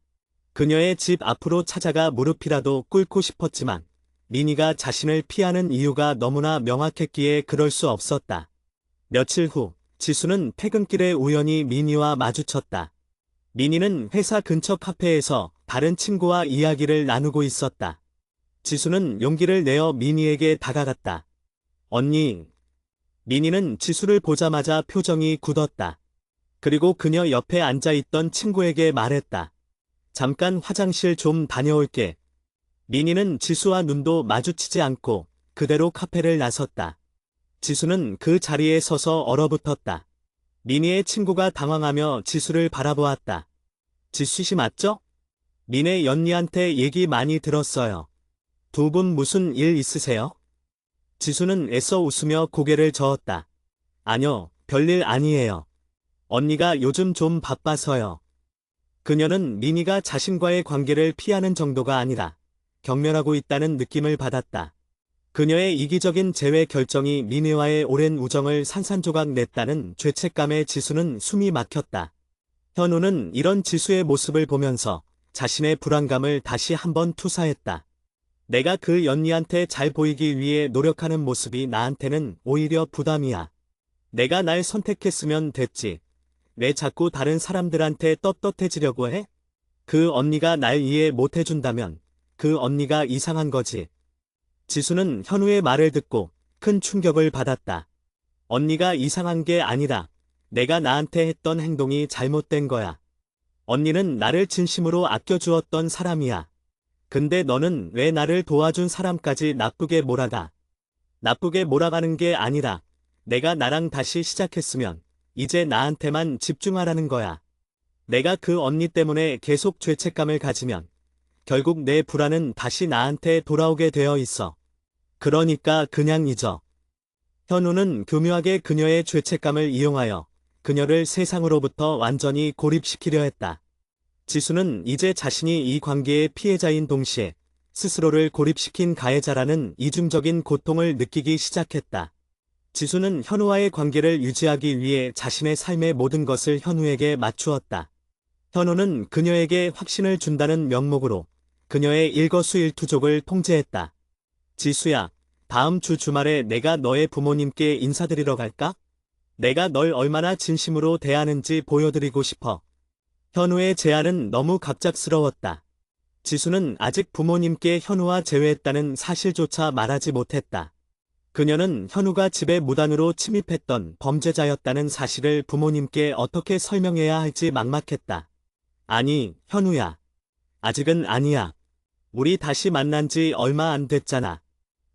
그녀의 집 앞으로 찾아가 무릎이라도 꿇고 싶었지만 민희가 자신을 피하는 이유가 너무나 명확했기에 그럴 수 없었다. 며칠 후 지수는 퇴근길에 우연히 민희와 마주쳤다. 민희는 회사 근처 카페에서 다른 친구와 이야기를 나누고 있었다. 지수는 용기를 내어 민희에게 다가갔다. 언니. 민희는 지수를 보자마자 표정이 굳었다. 그리고 그녀 옆에 앉아있던 친구에게 말했다. 잠깐 화장실 좀 다녀올게. 민희는 지수와 눈도 마주치지 않고 그대로 카페를 나섰다. 지수는 그 자리에 서서 얼어붙었다. 민희의 친구가 당황하며 지수를 바라보았다. 지수 씨 맞죠? 민혜 연니한테 얘기 많이 들었어요. 두 분 무슨 일 있으세요? 지수는 애써 웃으며 고개를 저었다. 아니요, 별일 아니에요. 언니가 요즘 좀 바빠서요. 그녀는 민희가 자신과의 관계를 피하는 정도가 아니라 경멸하고 있다는 느낌을 받았다. 그녀의 이기적인 재회 결정이 민희와의 오랜 우정을 산산조각 냈다는 죄책감에 지수는 숨이 막혔다. 현우는 이런 지수의 모습을 보면서 자신의 불안감을 다시 한번 투사했다. 내가 그 연니한테 잘 보이기 위해 노력하는 모습이 나한테는 오히려 부담이야. 내가 날 선택했으면 됐지. 왜 자꾸 다른 사람들한테 떳떳해지려고 해? 그 언니가 날 이해 못해준다면 그 언니가 이상한 거지. 지수는 현우의 말을 듣고 큰 충격을 받았다. 언니가 이상한 게 아니라 내가 나한테 했던 행동이 잘못된 거야. 언니는 나를 진심으로 아껴주었던 사람이야. 근데 너는 왜 나를 도와준 사람까지 나쁘게 몰아가? 나쁘게 몰아가는 게 아니라 내가 나랑 다시 시작했으면 이제 나한테만 집중하라는 거야. 내가 그 언니 때문에 계속 죄책감을 가지면 결국 내 불안은 다시 나한테 돌아오게 되어 있어. 그러니까 그냥 잊어. 현우는 교묘하게 그녀의 죄책감을 이용하여 그녀를 세상으로부터 완전히 고립시키려 했다. 지수는 이제 자신이 이 관계의 피해자인 동시에 스스로를 고립시킨 가해자라는 이중적인 고통을 느끼기 시작했다. 지수는 현우와의 관계를 유지하기 위해 자신의 삶의 모든 것을 현우에게 맞추었다. 현우는 그녀에게 확신을 준다는 명목으로 그녀의 일거수일투족을 통제했다. 지수야, 다음 주 주말에 내가 너의 부모님께 인사드리러 갈까? 내가 널 얼마나 진심으로 대하는지 보여드리고 싶어. 현우의 제안은 너무 갑작스러웠다. 지수는 아직 부모님께 현우와 재회했다는 사실조차 말하지 못했다. 그녀는 현우가 집에 무단으로 침입했던 범죄자였다는 사실을 부모님께 어떻게 설명해야 할지 막막했다. 아니, 현우야. 아직은 아니야. 우리 다시 만난 지 얼마 안 됐잖아.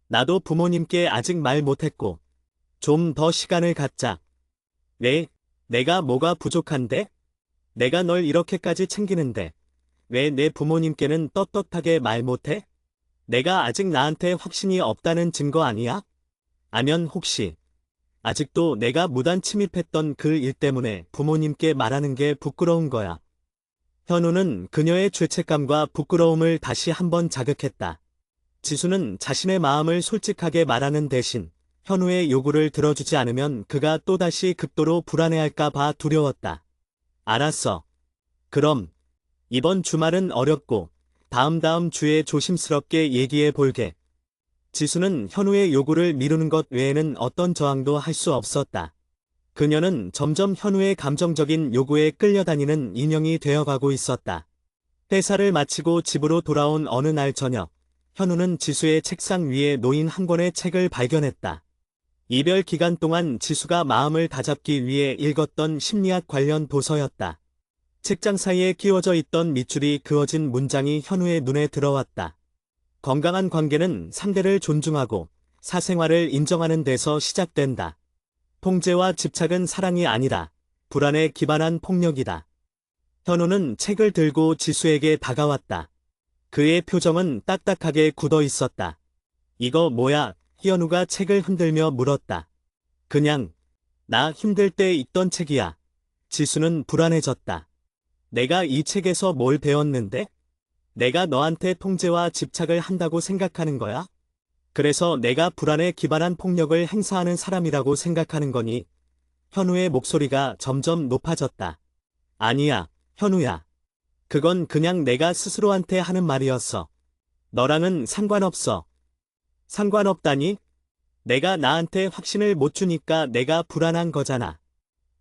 나도 부모님께 아직 말 못했고. 좀 더 시간을 갖자. 왜? 내가 뭐가 부족한데? 내가 널 이렇게까지 챙기는데 왜 내 부모님께는 떳떳하게 말 못해? 내가 아직 나한테 확신이 없다는 증거 아니야? 아니면 혹시 아직도 내가 무단 침입했던 그 일 때문에 부모님께 말하는 게 부끄러운 거야? 현우는 그녀의 죄책감과 부끄러움을 다시 한번 자극했다. 지수는 자신의 마음을 솔직하게 말하는 대신 현우의 요구를 들어주지 않으면 그가 또다시 극도로 불안해할까 봐 두려웠다. 알았어. 그럼 이번 주말은 어렵고 다음 주에 조심스럽게 얘기해 볼게. 지수는 현우의 요구를 미루는 것 외에는 어떤 저항도 할 수 없었다. 그녀는 점점 현우의 감정적인 요구에 끌려다니는 인형이 되어가고 있었다. 회사를 마치고 집으로 돌아온 어느 날 저녁, 현우는 지수의 책상 위에 놓인 한 권의 책을 발견했다. 이별 기간 동안 지수가 마음을 다잡기 위해 읽었던 심리학 관련 도서였다. 책장 사이에 끼워져 있던 밑줄이 그어진 문장이 현우의 눈에 들어왔다. 건강한 관계는 상대를 존중하고 사생활을 인정하는 데서 시작된다. 통제와 집착은 사랑이 아니라 불안에 기반한 폭력이다. 현우는 책을 들고 지수에게 다가왔다. 그의 표정은 딱딱하게 굳어 있었다. 이거 뭐야? 현우가 책을 흔들며 물었다. 그냥 나 힘들 때 읽던 책이야. 지수는 불안해졌다. 내가 이 책에서 뭘 배웠는데? 내가 너한테 통제와 집착을 한다고 생각하는 거야? 그래서 내가 불안에 기반한 폭력을 행사하는 사람이라고 생각하는 거니? 현우의 목소리가 점점 높아졌다. 아니야, 현우야. 그건 그냥 내가 스스로한테 하는 말이었어. 너랑은 상관없어. 상관없다니? 내가 나한테 확신을 못 주니까 내가 불안한 거잖아.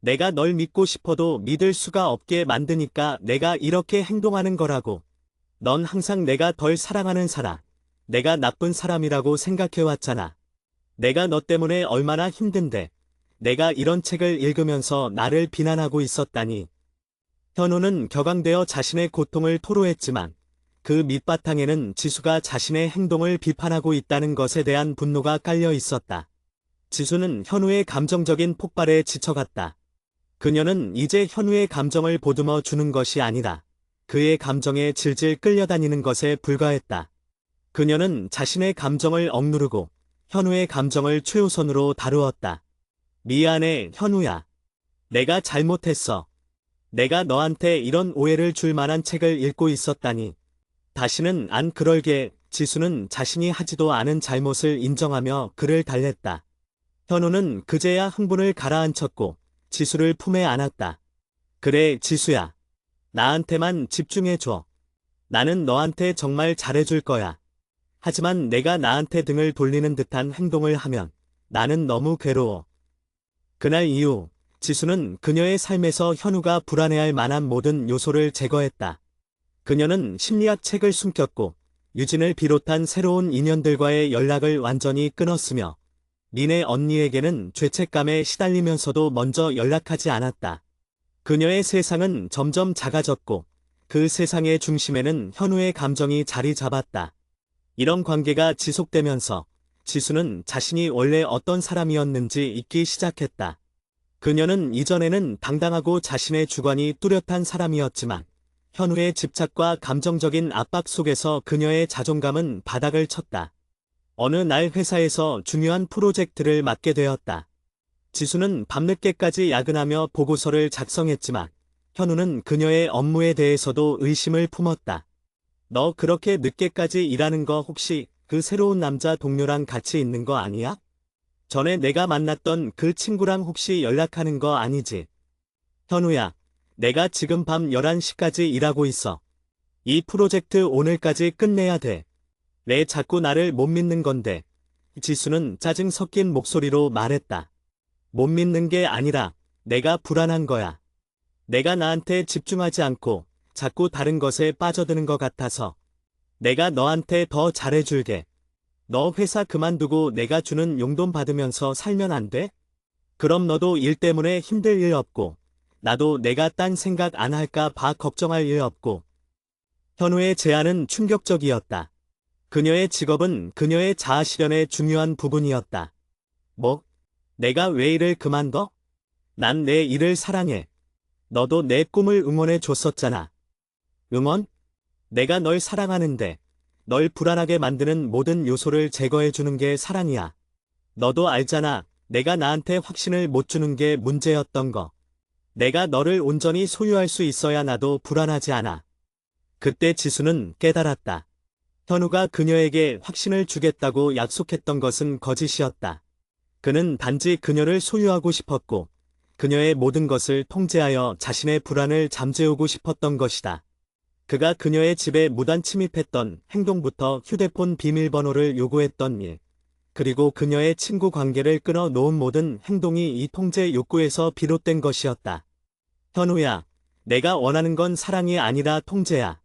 내가 널 믿고 싶어도 믿을 수가 없게 만드니까 내가 이렇게 행동하는 거라고. 넌 항상 내가 덜 사랑하는 사람, 내가 나쁜 사람이라고 생각해왔잖아. 내가 너 때문에 얼마나 힘든데 내가 이런 책을 읽으면서 나를 비난하고 있었다니. 현우는 격앙되어 자신의 고통을 토로했지만 그 밑바탕에는 지수가 자신의 행동을 비판하고 있다는 것에 대한 분노가 깔려 있었다. 지수는 현우의 감정적인 폭발에 지쳐갔다. 그녀는 이제 현우의 감정을 보듬어 주는 것이 아니라 그의 감정에 질질 끌려다니는 것에 불과했다. 그녀는 자신의 감정을 억누르고 현우의 감정을 최우선으로 다루었다. 미안해, 현우야. 내가 잘못했어. 내가 너한테 이런 오해를 줄 만한 책을 읽고 있었다니. 다시는 안 그럴게. 지수는 자신이 하지도 않은 잘못을 인정하며 그를 달랬다. 현우는 그제야 흥분을 가라앉혔고 지수를 품에 안았다. 그래, 지수야. 나한테만 집중해줘. 나는 너한테 정말 잘해줄 거야. 하지만 내가 나한테 등을 돌리는 듯한 행동을 하면 나는 너무 괴로워. 그날 이후 지수는 그녀의 삶에서 현우가 불안해할 만한 모든 요소를 제거했다. 그녀는 심리학 책을 숨겼고 유진을 비롯한 새로운 인연들과의 연락을 완전히 끊었으며 니네 언니에게는 죄책감에 시달리면서도 먼저 연락하지 않았다. 그녀의 세상은 점점 작아졌고 그 세상의 중심에는 현우의 감정이 자리 잡았다. 이런 관계가 지속되면서 지수는 자신이 원래 어떤 사람이었는지 잊기 시작했다. 그녀는 이전에는 당당하고 자신의 주관이 뚜렷한 사람이었지만 현우의 집착과 감정적인 압박 속에서 그녀의 자존감은 바닥을 쳤다. 어느 날 회사에서 중요한 프로젝트를 맡게 되었다. 지수는 밤늦게까지 야근하며 보고서를 작성했지만 현우는 그녀의 업무에 대해서도 의심을 품었다. 너 그렇게 늦게까지 일하는 거 혹시 그 새로운 남자 동료랑 같이 있는 거 아니야? 전에 내가 만났던 그 친구랑 혹시 연락하는 거 아니지? 현우야, 내가 지금 밤 11시까지 일하고 있어. 이 프로젝트 오늘까지 끝내야 돼. 왜 자꾸 나를 못 믿는 건데? 지수는 짜증 섞인 목소리로 말했다. 못 믿는 게 아니라 내가 불안한 거야. 내가 나한테 집중하지 않고 자꾸 다른 것에 빠져드는 것 같아서. 내가 너한테 더 잘해줄게. 너 회사 그만두고 내가 주는 용돈 받으면서 살면 안 돼? 그럼 너도 일 때문에 힘들 일 없고 나도 내가 딴 생각 안 할까 봐 걱정할 일 없고. 현우의 제안은 충격적이었다. 그녀의 직업은 그녀의 자아실현의 중요한 부분이었다. 뭐? 내가 왜 일을 그만둬? 난 내 일을 사랑해. 너도 내 꿈을 응원해 줬었잖아. 응원? 내가 널 사랑하는데 널 불안하게 만드는 모든 요소를 제거해 주는 게 사랑이야. 너도 알잖아. 내가 나한테 확신을 못 주는 게 문제였던 거. 내가 너를 온전히 소유할 수 있어야 나도 불안하지 않아. 그때 지수는 깨달았다. 현우가 그녀에게 확신을 주겠다고 약속했던 것은 거짓이었다. 그는 단지 그녀를 소유하고 싶었고 그녀의 모든 것을 통제하여 자신의 불안을 잠재우고 싶었던 것이다. 그가 그녀의 집에 무단 침입했던 행동부터 휴대폰 비밀번호를 요구했던 일, 그리고 그녀의 친구 관계를 끊어 놓은 모든 행동이 이 통제 욕구에서 비롯된 것이었다. 현우야, 내가 원하는 건 사랑이 아니라 통제야.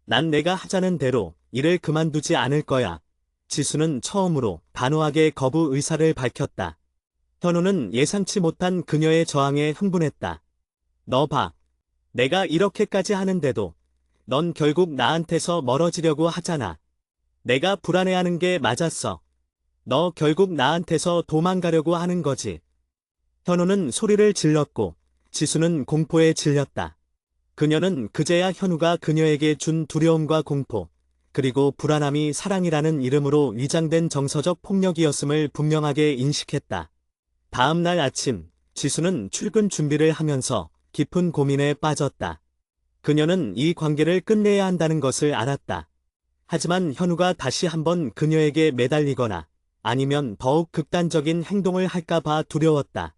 난 내가 하자는 대로 일을 그만두지 않을 거야. 지수는 처음으로 단호하게 거부 의사를 밝혔다. 현우는 예상치 못한 그녀의 저항에 흥분했다. 너 봐. 내가 이렇게까지 하는데도 넌 결국 나한테서 멀어지려고 하잖아. 내가 불안해하는 게 맞았어. 너 결국 나한테서 도망가려고 하는 거지. 현우는 소리를 질렀고 지수는 공포에 질렸다. 그녀는 그제야 현우가 그녀에게 준 두려움과 공포, 그리고 불안함이 사랑이라는 이름으로 위장된 정서적 폭력이었음을 분명하게 인식했다. 다음 날 아침, 지수는 출근 준비를 하면서 깊은 고민에 빠졌다. 그녀는 이 관계를 끝내야 한다는 것을 알았다. 하지만 현우가 다시 한번 그녀에게 매달리거나 아니면 더욱 극단적인 행동을 할까봐 두려웠다.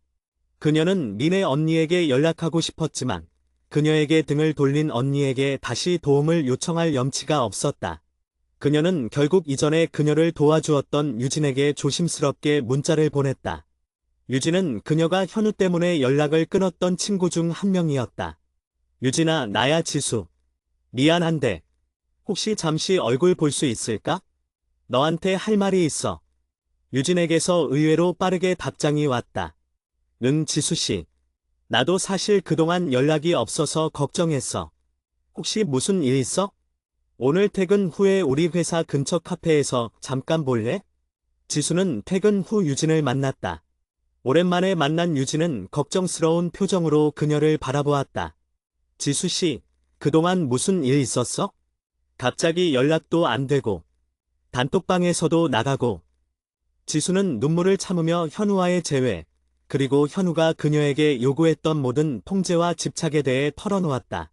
그녀는 니네 언니에게 연락하고 싶었지만 그녀에게 등을 돌린 언니에게 다시 도움을 요청할 염치가 없었다. 그녀는 결국 이전에 그녀를 도와주었던 유진에게 조심스럽게 문자를 보냈다. 유진은 그녀가 현우 때문에 연락을 끊었던 친구 중 한 명이었다. 유진아, 나야 지수. 미안한데 혹시 잠시 얼굴 볼 수 있을까? 너한테 할 말이 있어. 유진에게서 의외로 빠르게 답장이 왔다. 응, 지수씨. 나도 사실 그동안 연락이 없어서 걱정했어. 혹시 무슨 일 있어? 오늘 퇴근 후에 우리 회사 근처 카페에서 잠깐 볼래? 지수는 퇴근 후 유진을 만났다. 오랜만에 만난 유진은 걱정스러운 표정으로 그녀를 바라보았다. 지수씨, 그동안 무슨 일 있었어? 갑자기 연락도 안 되고, 단톡방에서도 나가고. 지수는 눈물을 참으며 현우와의 재회, 그리고 현우가 그녀에게 요구했던 모든 통제와 집착에 대해 털어놓았다.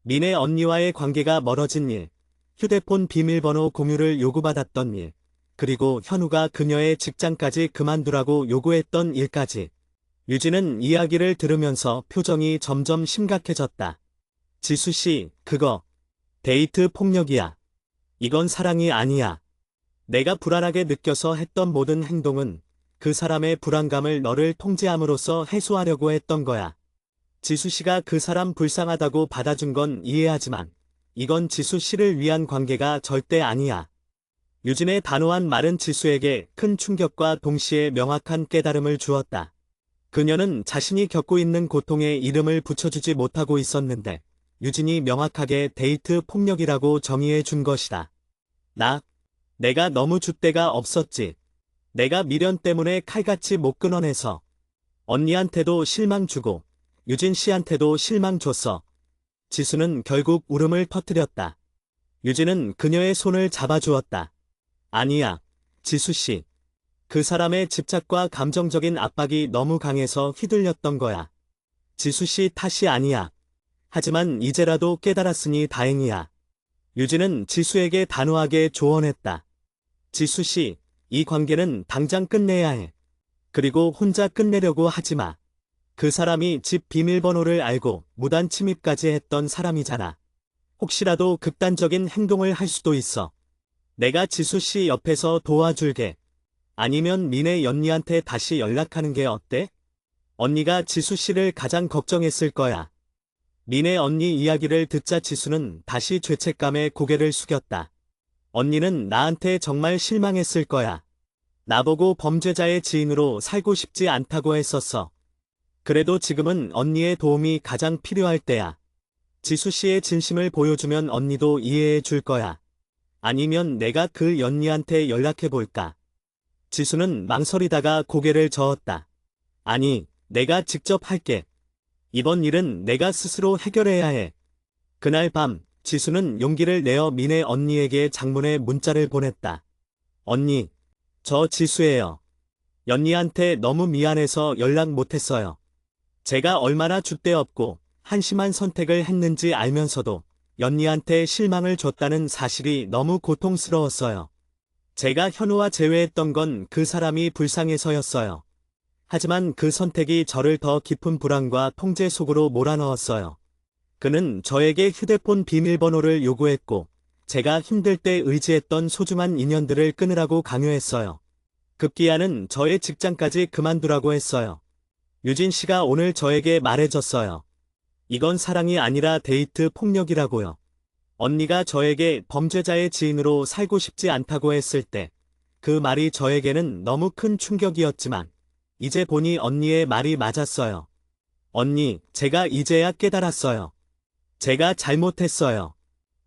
민혜 언니와의 관계가 멀어진 일, 휴대폰 비밀번호 공유를 요구받았던 일, 그리고 현우가 그녀의 직장까지 그만두라고 요구했던 일까지. 유진은 이야기를 들으면서 표정이 점점 심각해졌다. 지수씨, 그거 데이트 폭력이야. 이건 사랑이 아니야. 내가 불안하게 느껴서 했던 모든 행동은 그 사람의 불안감을 너를 통제함으로써 해소하려고 했던 거야. 지수씨가 그 사람 불쌍하다고 받아준 건 이해하지만 이건 지수씨를 위한 관계가 절대 아니야. 유진의 단호한 말은 지수에게 큰 충격과 동시에 명확한 깨달음을 주었다. 그녀는 자신이 겪고 있는 고통에 이름을 붙여주지 못하고 있었는데 유진이 명확하게 데이트 폭력이라고 정의해 준 것이다. 내가 너무 줏대가 없었지. 내가 미련 때문에 칼같이 못 끊어내서 언니한테도 실망 주고 유진 씨한테도 실망 줬어. 지수는 결국 울음을 터뜨렸다. 유진은 그녀의 손을 잡아주었다. 아니야, 지수 씨. 그 사람의 집착과 감정적인 압박이 너무 강해서 휘둘렸던 거야. 지수 씨 탓이 아니야. 하지만 이제라도 깨달았으니 다행이야. 유진은 지수에게 단호하게 조언했다. 지수 씨, 이 관계는 당장 끝내야 해. 그리고 혼자 끝내려고 하지 마. 그 사람이 집 비밀번호를 알고 무단 침입까지 했던 사람이잖아. 혹시라도 극단적인 행동을 할 수도 있어. 내가 지수 씨 옆에서 도와줄게. 아니면 민혜 언니한테 다시 연락하는 게 어때? 언니가 지수 씨를 가장 걱정했을 거야. 민혜 언니 이야기를 듣자 지수는 다시 죄책감에 고개를 숙였다. 언니는 나한테 정말 실망했을 거야. 나보고 범죄자의 지인으로 살고 싶지 않다고 했었어. 그래도 지금은 언니의 도움이 가장 필요할 때야. 지수 씨의 진심을 보여주면 언니도 이해해 줄 거야. 아니면 내가 그 언니한테 연락해 볼까? 지수는 망설이다가 고개를 저었다. 아니, 내가 직접 할게. 이번 일은 내가 스스로 해결해야 해. 그날 밤, 지수는 용기를 내어 민혜 언니에게 장문의 문자를 보냈다. 언니, 저 지수예요. 언니한테 너무 미안해서 연락 못했어요. 제가 얼마나 줏대없고 한심한 선택을 했는지 알면서도 언니한테 실망을 줬다는 사실이 너무 고통스러웠어요. 제가 현우와 재회했던 건 그 사람이 불쌍해서였어요. 하지만 그 선택이 저를 더 깊은 불안과 통제 속으로 몰아넣었어요. 그는 저에게 휴대폰 비밀번호를 요구했고 제가 힘들 때 의지했던 소중한 인연들을 끊으라고 강요했어요. 급기야는 저의 직장까지 그만두라고 했어요. 유진 씨가 오늘 저에게 말해줬어요. 이건 사랑이 아니라 데이트 폭력이라고요. 언니가 저에게 범죄자의 지인으로 살고 싶지 않다고 했을 때 그 말이 저에게는 너무 큰 충격이었지만 이제 보니 언니의 말이 맞았어요. 언니, 제가 이제야 깨달았어요. 제가 잘못했어요.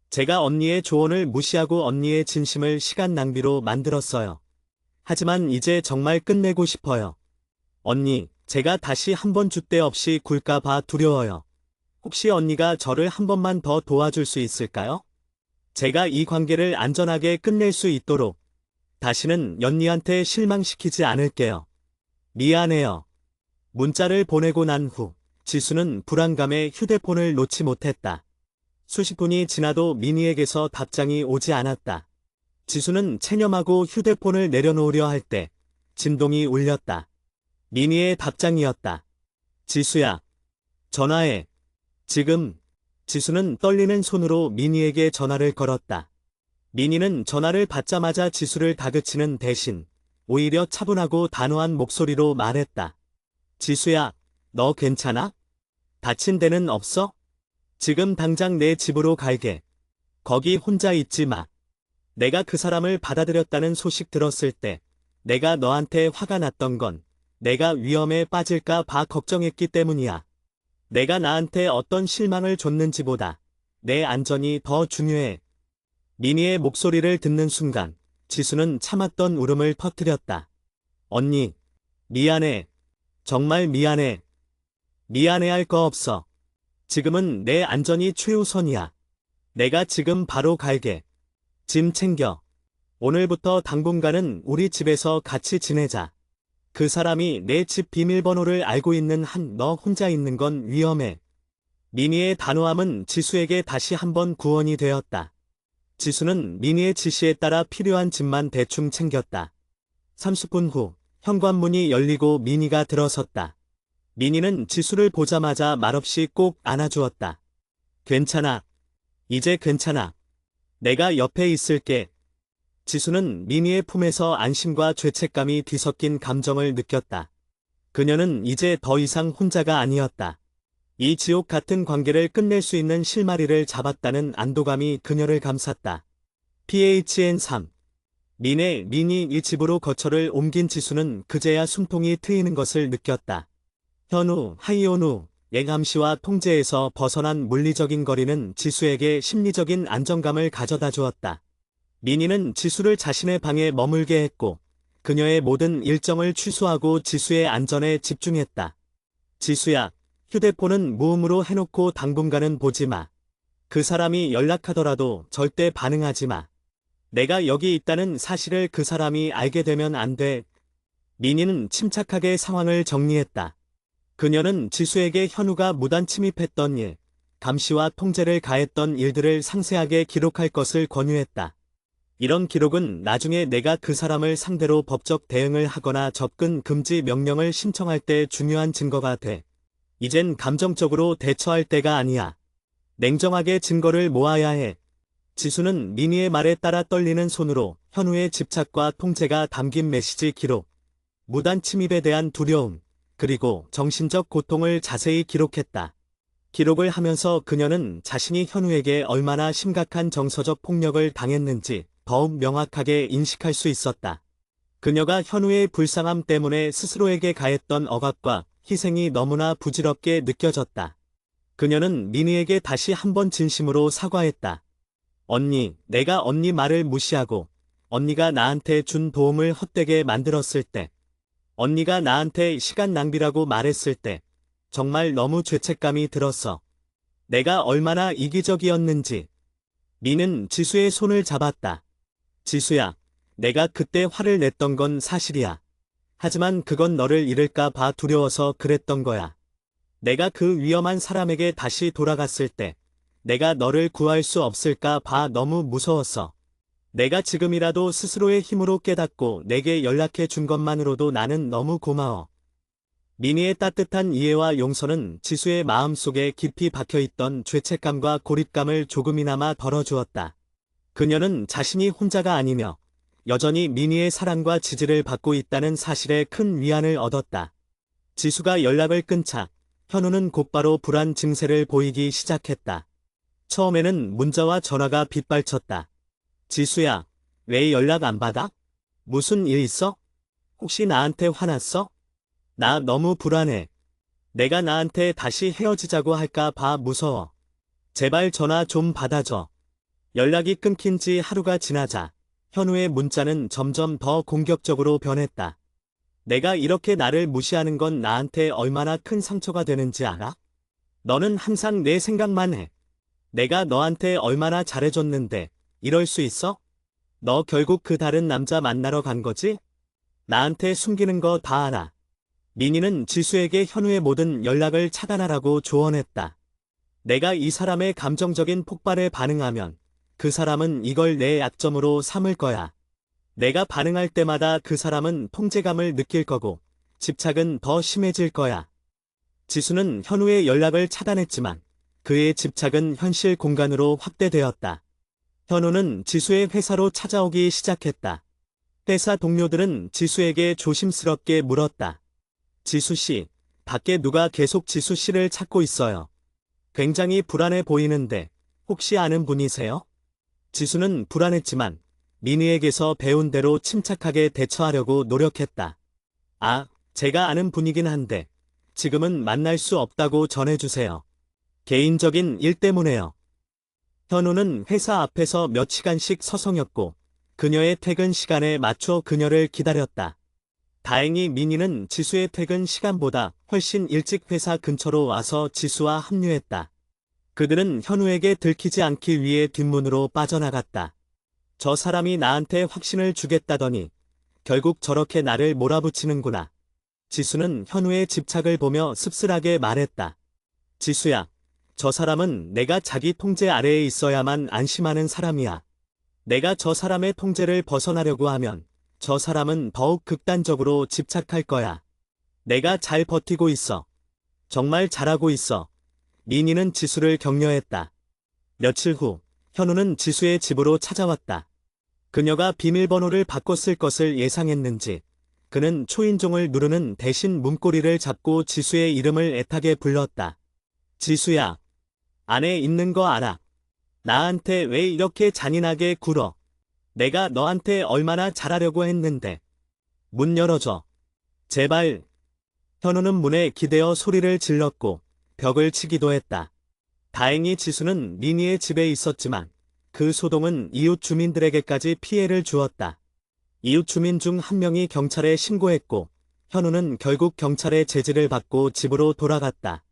제가 언니의 조언을 무시하고 언니의 진심을 시간 낭비로 만들었어요. 하지만 이제 정말 끝내고 싶어요. 언니, 제가 다시 한 번 줏대 없이 굴까 봐 두려워요. 혹시 언니가 저를 한 번만 더 도와줄 수 있을까요? 제가 이 관계를 안전하게 끝낼 수 있도록 다시는 언니한테 실망시키지 않을게요. 미안해요. 문자를 보내고 난 후 지수는 불안감에 휴대폰을 놓지 못했다. 수십 분이 지나도 민희에게서 답장이 오지 않았다. 지수는 체념하고 휴대폰을 내려놓으려 할 때 진동이 울렸다. 민희의 답장이었다. 지수야. 전화해. 지금. 지수는 떨리는 손으로 민희에게 전화를 걸었다. 민희는 전화를 받자마자 지수를 다그치는 대신 오히려 차분하고 단호한 목소리로 말했다. 지수야, 너 괜찮아? 다친 데는 없어? 지금 당장 내 집으로 갈게. 거기 혼자 있지 마. 내가 그 사람을 받아들였다는 소식 들었을 때 내가 너한테 화가 났던 건 내가 위험에 빠질까 봐 걱정했기 때문이야. 내가 나한테 어떤 실망을 줬는지보다 내 안전이 더 중요해. 미니의 목소리를 듣는 순간 지수는 참았던 울음을 터뜨렸다. 언니, 미안해. 정말 미안해. 미안해할 거 없어. 지금은 내 안전이 최우선이야. 내가 지금 바로 갈게. 짐 챙겨. 오늘부터 당분간은 우리 집에서 같이 지내자. 그 사람이 내 집 비밀번호를 알고 있는 한 너 혼자 있는 건 위험해. 미니의 단호함은 지수에게 다시 한번 구원이 되었다. 지수는 미니의 지시에 따라 필요한 짐만 대충 챙겼다. 30분 후 현관문이 열리고 미니가 들어섰다. 미니는 지수를 보자마자 말없이 꼭 안아주었다. 괜찮아. 이제 괜찮아. 내가 옆에 있을게. 지수는 미니의 품에서 안심과 죄책감이 뒤섞인 감정을 느꼈다. 그녀는 이제 더 이상 혼자가 아니었다. 이 지옥 같은 관계를 끝낼 수 있는 실마리를 잡았다는 안도감이 그녀를 감쌌다. PHN3 미니 이 집으로 거처를 옮긴 지수는 그제야 숨통이 트이는 것을 느꼈다. 현우, 하이온우, 예감시와 통제에서 벗어난 물리적인 거리는 지수에게 심리적인 안정감을 가져다 주었다. 미니는 지수를 자신의 방에 머물게 했고 그녀의 모든 일정을 취소하고 지수의 안전에 집중했다. 지수야, 휴대폰은 무음으로 해놓고 당분간은 보지 마. 그 사람이 연락하더라도 절대 반응하지 마. 내가 여기 있다는 사실을 그 사람이 알게 되면 안 돼. 미니는 침착하게 상황을 정리했다. 그녀는 지수에게 현우가 무단 침입했던 일, 감시와 통제를 가했던 일들을 상세하게 기록할 것을 권유했다. 이런 기록은 나중에 내가 그 사람을 상대로 법적 대응을 하거나 접근 금지 명령을 신청할 때 중요한 증거가 돼. 이젠 감정적으로 대처할 때가 아니야. 냉정하게 증거를 모아야 해. 지수는 미니의 말에 따라 떨리는 손으로 현우의 집착과 통제가 담긴 메시지 기록, 무단 침입에 대한 두려움, 그리고 정신적 고통을 자세히 기록했다. 기록을 하면서 그녀는 자신이 현우에게 얼마나 심각한 정서적 폭력을 당했는지 더욱 명확하게 인식할 수 있었다. 그녀가 현우의 불쌍함 때문에 스스로에게 가했던 억압과 희생이 너무나 부질없게 느껴졌다. 그녀는 미니에게 다시 한번 진심으로 사과했다. 언니, 내가 언니 말을 무시하고 언니가 나한테 준 도움을 헛되게 만들었을 때, 언니가 나한테 시간 낭비라고 말했을 때 정말 너무 죄책감이 들었어. 내가 얼마나 이기적이었는지. 미는 지수의 손을 잡았다. 지수야, 내가 그때 화를 냈던 건 사실이야. 하지만 그건 너를 잃을까 봐 두려워서 그랬던 거야. 내가 그 위험한 사람에게 다시 돌아갔을 때 내가 너를 구할 수 없을까 봐 너무 무서웠어. 내가 지금이라도 스스로의 힘으로 깨닫고 내게 연락해 준 것만으로도 나는 너무 고마워. 미니의 따뜻한 이해와 용서는 지수의 마음속에 깊이 박혀있던 죄책감과 고립감을 조금이나마 덜어주었다. 그녀는 자신이 혼자가 아니며 여전히 미니의 사랑과 지지를 받고 있다는 사실에 큰 위안을 얻었다. 지수가 연락을 끊자 현우는 곧바로 불안 증세를 보이기 시작했다. 처음에는 문자와 전화가 빗발쳤다. 지수야, 왜 연락 안 받아? 무슨 일 있어? 혹시 나한테 화났어? 나 너무 불안해. 내가 나한테 다시 헤어지자고 할까 봐 무서워. 제발 전화 좀 받아줘. 연락이 끊긴 지 하루가 지나자 현우의 문자는 점점 더 공격적으로 변했다. 내가 이렇게 나를 무시하는 건 나한테 얼마나 큰 상처가 되는지 알아? 너는 항상 내 생각만 해. 내가 너한테 얼마나 잘해줬는데 이럴 수 있어? 너 결국 그 다른 남자 만나러 간 거지? 나한테 숨기는 거 다 알아. 미니는 지수에게 현우의 모든 연락을 차단하라고 조언했다. 내가 이 사람의 감정적인 폭발에 반응하면 그 사람은 이걸 내 약점으로 삼을 거야. 내가 반응할 때마다 그 사람은 통제감을 느낄 거고 집착은 더 심해질 거야. 지수는 현우의 연락을 차단했지만 그의 집착은 현실 공간으로 확대되었다. 현우는 지수의 회사로 찾아오기 시작했다. 회사 동료들은 지수에게 조심스럽게 물었다. 지수 씨, 밖에 누가 계속 지수 씨를 찾고 있어요. 굉장히 불안해 보이는데 혹시 아는 분이세요? 지수는 불안했지만 미니에게서 배운 대로 침착하게 대처하려고 노력했다. 아, 제가 아는 분이긴 한데 지금은 만날 수 없다고 전해주세요. 개인적인 일 때문에요. 현우는 회사 앞에서 몇 시간씩 서성였고 그녀의 퇴근 시간에 맞춰 그녀를 기다렸다. 다행히 민희는 지수의 퇴근 시간보다 훨씬 일찍 회사 근처로 와서 지수와 합류했다. 그들은 현우에게 들키지 않기 위해 뒷문으로 빠져나갔다. 저 사람이 나한테 확신을 주겠다더니 결국 저렇게 나를 몰아붙이는구나. 지수는 현우의 집착을 보며 씁쓸하게 말했다. 지수야, 저 사람은 내가 자기 통제 아래에 있어야만 안심하는 사람이야. 내가 저 사람의 통제를 벗어나려고 하면 저 사람은 더욱 극단적으로 집착할 거야. 내가 잘 버티고 있어. 정말 잘하고 있어. 민희는 지수를 격려했다. 며칠 후, 현우는 지수의 집으로 찾아왔다. 그녀가 비밀번호를 바꿨을 것을 예상했는지 그는 초인종을 누르는 대신 문고리를 잡고 지수의 이름을 애타게 불렀다. 지수야, 안에 있는 거 알아. 나한테 왜 이렇게 잔인하게 굴어. 내가 너한테 얼마나 잘하려고 했는데. 문 열어줘. 제발. 현우는 문에 기대어 소리를 질렀고 벽을 치기도 했다. 다행히 지수는 민희의 집에 있었지만 그 소동은 이웃 주민들에게까지 피해를 주었다. 이웃 주민 중 한 명이 경찰에 신고했고 현우는 결국 경찰의 제지를 받고 집으로 돌아갔다.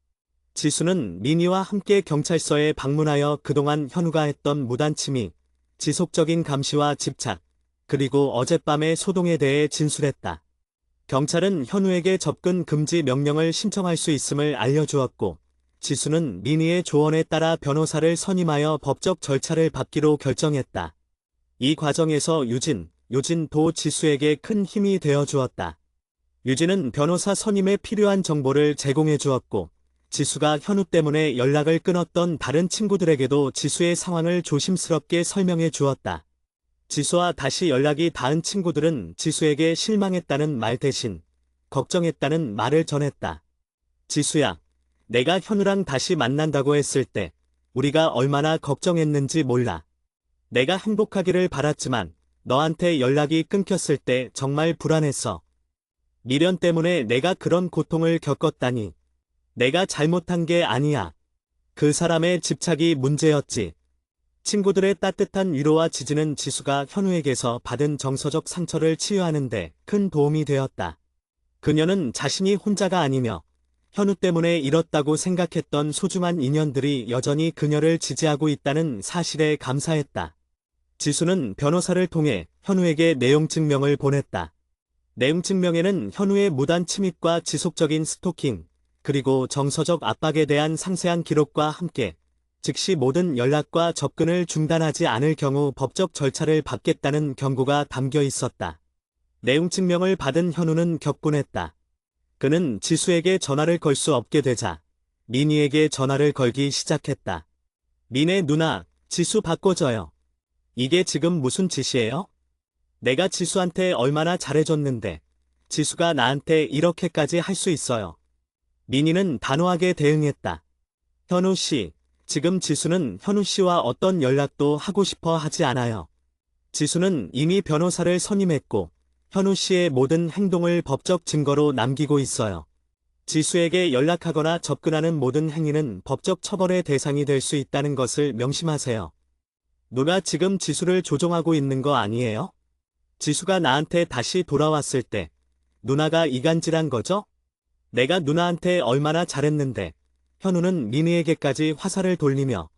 지수는 민희와 함께 경찰서에 방문하여 그동안 현우가 했던 무단침입, 지속적인 감시와 집착, 그리고 어젯밤의 소동에 대해 진술했다. 경찰은 현우에게 접근 금지 명령을 신청할 수 있음을 알려주었고 지수는 민희의 조언에 따라 변호사를 선임하여 법적 절차를 밟기로 결정했다. 이 과정에서 요진도 지수에게 큰 힘이 되어 주었다. 유진은 변호사 선임에 필요한 정보를 제공해 주었고 지수가 현우 때문에 연락을 끊었던 다른 친구들에게도 지수의 상황을 조심스럽게 설명해 주었다. 지수와 다시 연락이 닿은 친구들은 지수에게 실망했다는 말 대신 걱정했다는 말을 전했다. 지수야, 내가 현우랑 다시 만난다고 했을 때 우리가 얼마나 걱정했는지 몰라. 내가 행복하기를 바랐지만 너한테 연락이 끊겼을 때 정말 불안했어. 미련 때문에 내가 그런 고통을 겪었다니. 내가 잘못한 게 아니야. 그 사람의 집착이 문제였지. 친구들의 따뜻한 위로와 지지는 지수가 현우에게서 받은 정서적 상처를 치유하는 데 큰 도움이 되었다. 그녀는 자신이 혼자가 아니며 현우 때문에 잃었다고 생각했던 소중한 인연들이 여전히 그녀를 지지하고 있다는 사실에 감사했다. 지수는 변호사를 통해 현우에게 내용 증명을 보냈다. 내용 증명에는 현우의 무단 침입과 지속적인 스토킹, 그리고 정서적 압박에 대한 상세한 기록과 함께 즉시 모든 연락과 접근을 중단하지 않을 경우 법적 절차를 밟겠다는 경고가 담겨 있었다. 내용 증명을 받은 현우는 격분했다. 그는 지수에게 전화를 걸 수 없게 되자 민희에게 전화를 걸기 시작했다. 민혜 누나, 지수 바꿔줘요. 이게 지금 무슨 짓이에요? 내가 지수한테 얼마나 잘해줬는데 지수가 나한테 이렇게까지 할 수 있어요. 민희는 단호하게 대응했다. 현우 씨, 지금 지수는 현우 씨와 어떤 연락도 하고 싶어 하지 않아요. 지수는 이미 변호사를 선임했고 현우 씨의 모든 행동을 법적 증거로 남기고 있어요. 지수에게 연락하거나 접근하는 모든 행위는 법적 처벌의 대상이 될 수 있다는 것을 명심하세요. 누가 지금 지수를 조종하고 있는 거 아니에요? 지수가 나한테 다시 돌아왔을 때 누나가 이간질한 거죠? 내가 누나한테 얼마나 잘했는데. 현우는 민희에게까지 화살을 돌리며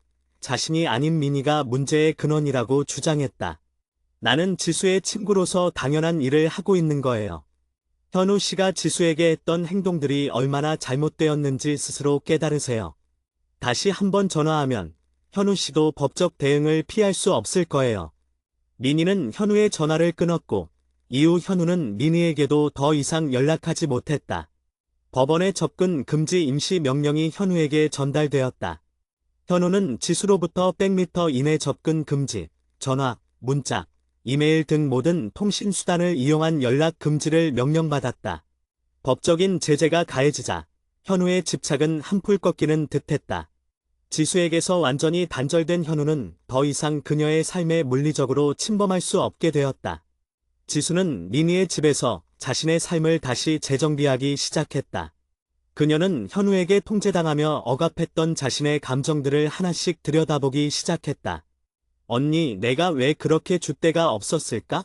자신이 아닌 민희가 문제의 근원이라고 주장했다. 나는 지수의 친구로서 당연한 일을 하고 있는 거예요. 현우 씨가 지수에게 했던 행동들이 얼마나 잘못되었는지 스스로 깨달으세요. 다시 한번 전화하면 현우 씨도 법적 대응을 피할 수 없을 거예요. 민희는 현우의 전화를 끊었고 이후 현우는 민희에게도 더 이상 연락하지 못했다. 법원의 접근 금지 임시 명령이 현우에게 전달되었다. 현우는 지수로부터 100m 이내 접근 금지, 전화, 문자, 이메일 등 모든 통신 수단을 이용한 연락 금지를 명령받았다. 법적인 제재가 가해지자 현우의 집착은 한풀 꺾이는 듯했다. 지수에게서 완전히 단절된 현우는 더 이상 그녀의 삶에 물리적으로 침범할 수 없게 되었다. 지수는 민희의 집에서 자신의 삶을 다시 재정비하기 시작했다. 그녀는 현우에게 통제당하며 억압했던 자신의 감정들을 하나씩 들여다보기 시작했다. 언니, 내가 왜 그렇게 줏대가 없었을까?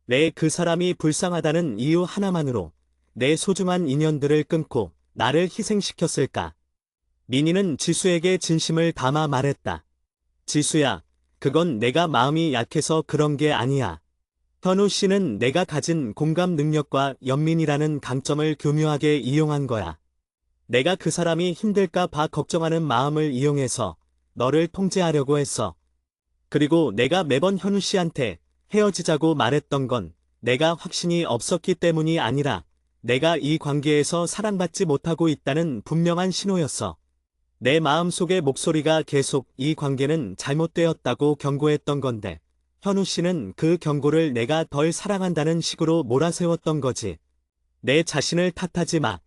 왜 그 사람이 불쌍하다는 이유 하나만으로 내 소중한 인연들을 끊고 나를 희생시켰을까? 민희는 지수에게 진심을 담아 말했다. 지수야, 그건 내가 마음이 약해서 그런 게 아니야. 현우 씨는 내가 가진 공감 능력과 연민이라는 강점을 교묘하게 이용한 거야. 내가 그 사람이 힘들까 봐 걱정하는 마음을 이용해서 너를 통제하려고 했어. 그리고 내가 매번 현우 씨한테 헤어지자고 말했던 건 내가 확신이 없었기 때문이 아니라 내가 이 관계에서 사랑받지 못하고 있다는 분명한 신호였어. 내 마음속의 목소리가 계속 이 관계는 잘못되었다고 경고했던 건데 현우 씨는 그 경고를 내가 덜 사랑한다는 식으로 몰아세웠던 거지. 내 자신을 탓하지 마.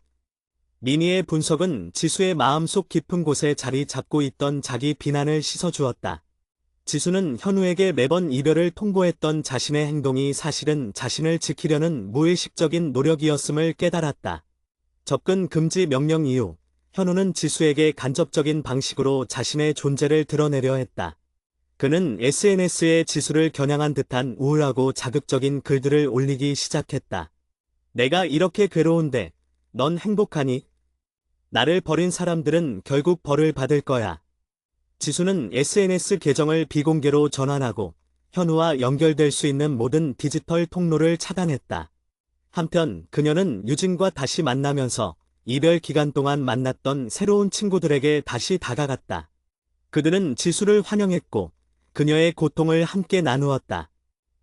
민희의 분석은 지수의 마음속 깊은 곳에 자리 잡고 있던 자기 비난을 씻어주었다. 지수는 현우에게 매번 이별을 통보했던 자신의 행동이 사실은 자신을 지키려는 무의식적인 노력이었음을 깨달았다. 접근 금지 명령 이후 현우는 지수에게 간접적인 방식으로 자신의 존재를 드러내려 했다. 그는 SNS에 지수를 겨냥한 듯한 우울하고 자극적인 글들을 올리기 시작했다. 내가 이렇게 괴로운데 넌 행복하니? 나를 버린 사람들은 결국 벌을 받을 거야. 지수는 SNS 계정을 비공개로 전환하고 현우와 연결될 수 있는 모든 디지털 통로를 차단했다. 한편 그녀는 유진과 다시 만나면서 이별 기간 동안 만났던 새로운 친구들에게 다시 다가갔다. 그들은 지수를 환영했고 그녀의 고통을 함께 나누었다.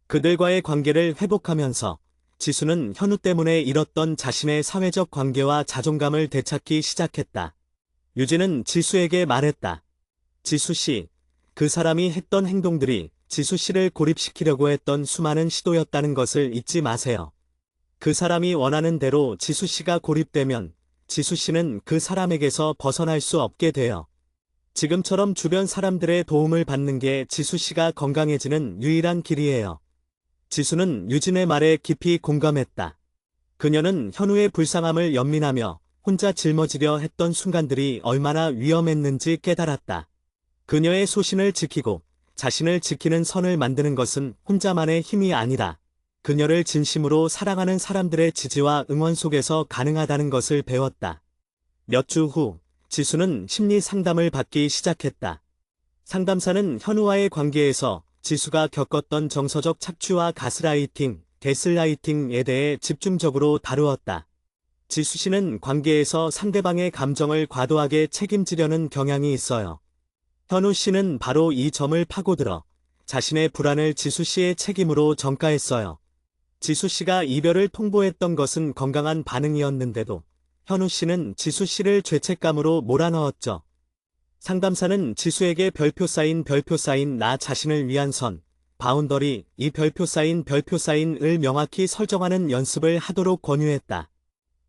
그들과의 관계를 회복하면서 지수는 현우 때문에 잃었던 자신의 사회적 관계와 자존감을 되찾기 시작했다. 유진은 지수에게 말했다. 지수 씨, 그 사람이 했던 행동들이 지수 씨를 고립시키려고 했던 수많은 시도였다는 것을 잊지 마세요. 그 사람이 원하는 대로 지수 씨가 고립되면 지수 씨는 그 사람에게서 벗어날 수 없게 돼요. 지금처럼 주변 사람들의 도움을 받는 게 지수 씨가 건강해지는 유일한 길이에요. 지수는 유진의 말에 깊이 공감했다. 그녀는 현우의 불쌍함을 연민하며 혼자 짊어지려 했던 순간들이 얼마나 위험했는지 깨달았다. 그녀의 소신을 지키고 자신을 지키는 선을 만드는 것은 혼자만의 힘이 아니라 그녀를 진심으로 사랑하는 사람들의 지지와 응원 속에서 가능하다는 것을 배웠다. 몇 주 후 지수는 심리 상담을 받기 시작했다. 상담사는 현우와의 관계에서 지수가 겪었던 정서적 착취와 가스라이팅, 게슬라이팅에 대해 집중적으로 다루었다. 지수 씨는 관계에서 상대방의 감정을 과도하게 책임지려는 경향이 있어요. 현우 씨는 바로 이 점을 파고들어 자신의 불안을 지수 씨의 책임으로 전가했어요. 지수 씨가 이별을 통보했던 것은 건강한 반응이었는데도 현우 씨는 지수 씨를 죄책감으로 몰아넣었죠. 상담사는 지수에게 별표 쌓인 나 자신을 위한 선, 바운더리, 이 별표 쌓인을 명확히 설정하는 연습을 하도록 권유했다.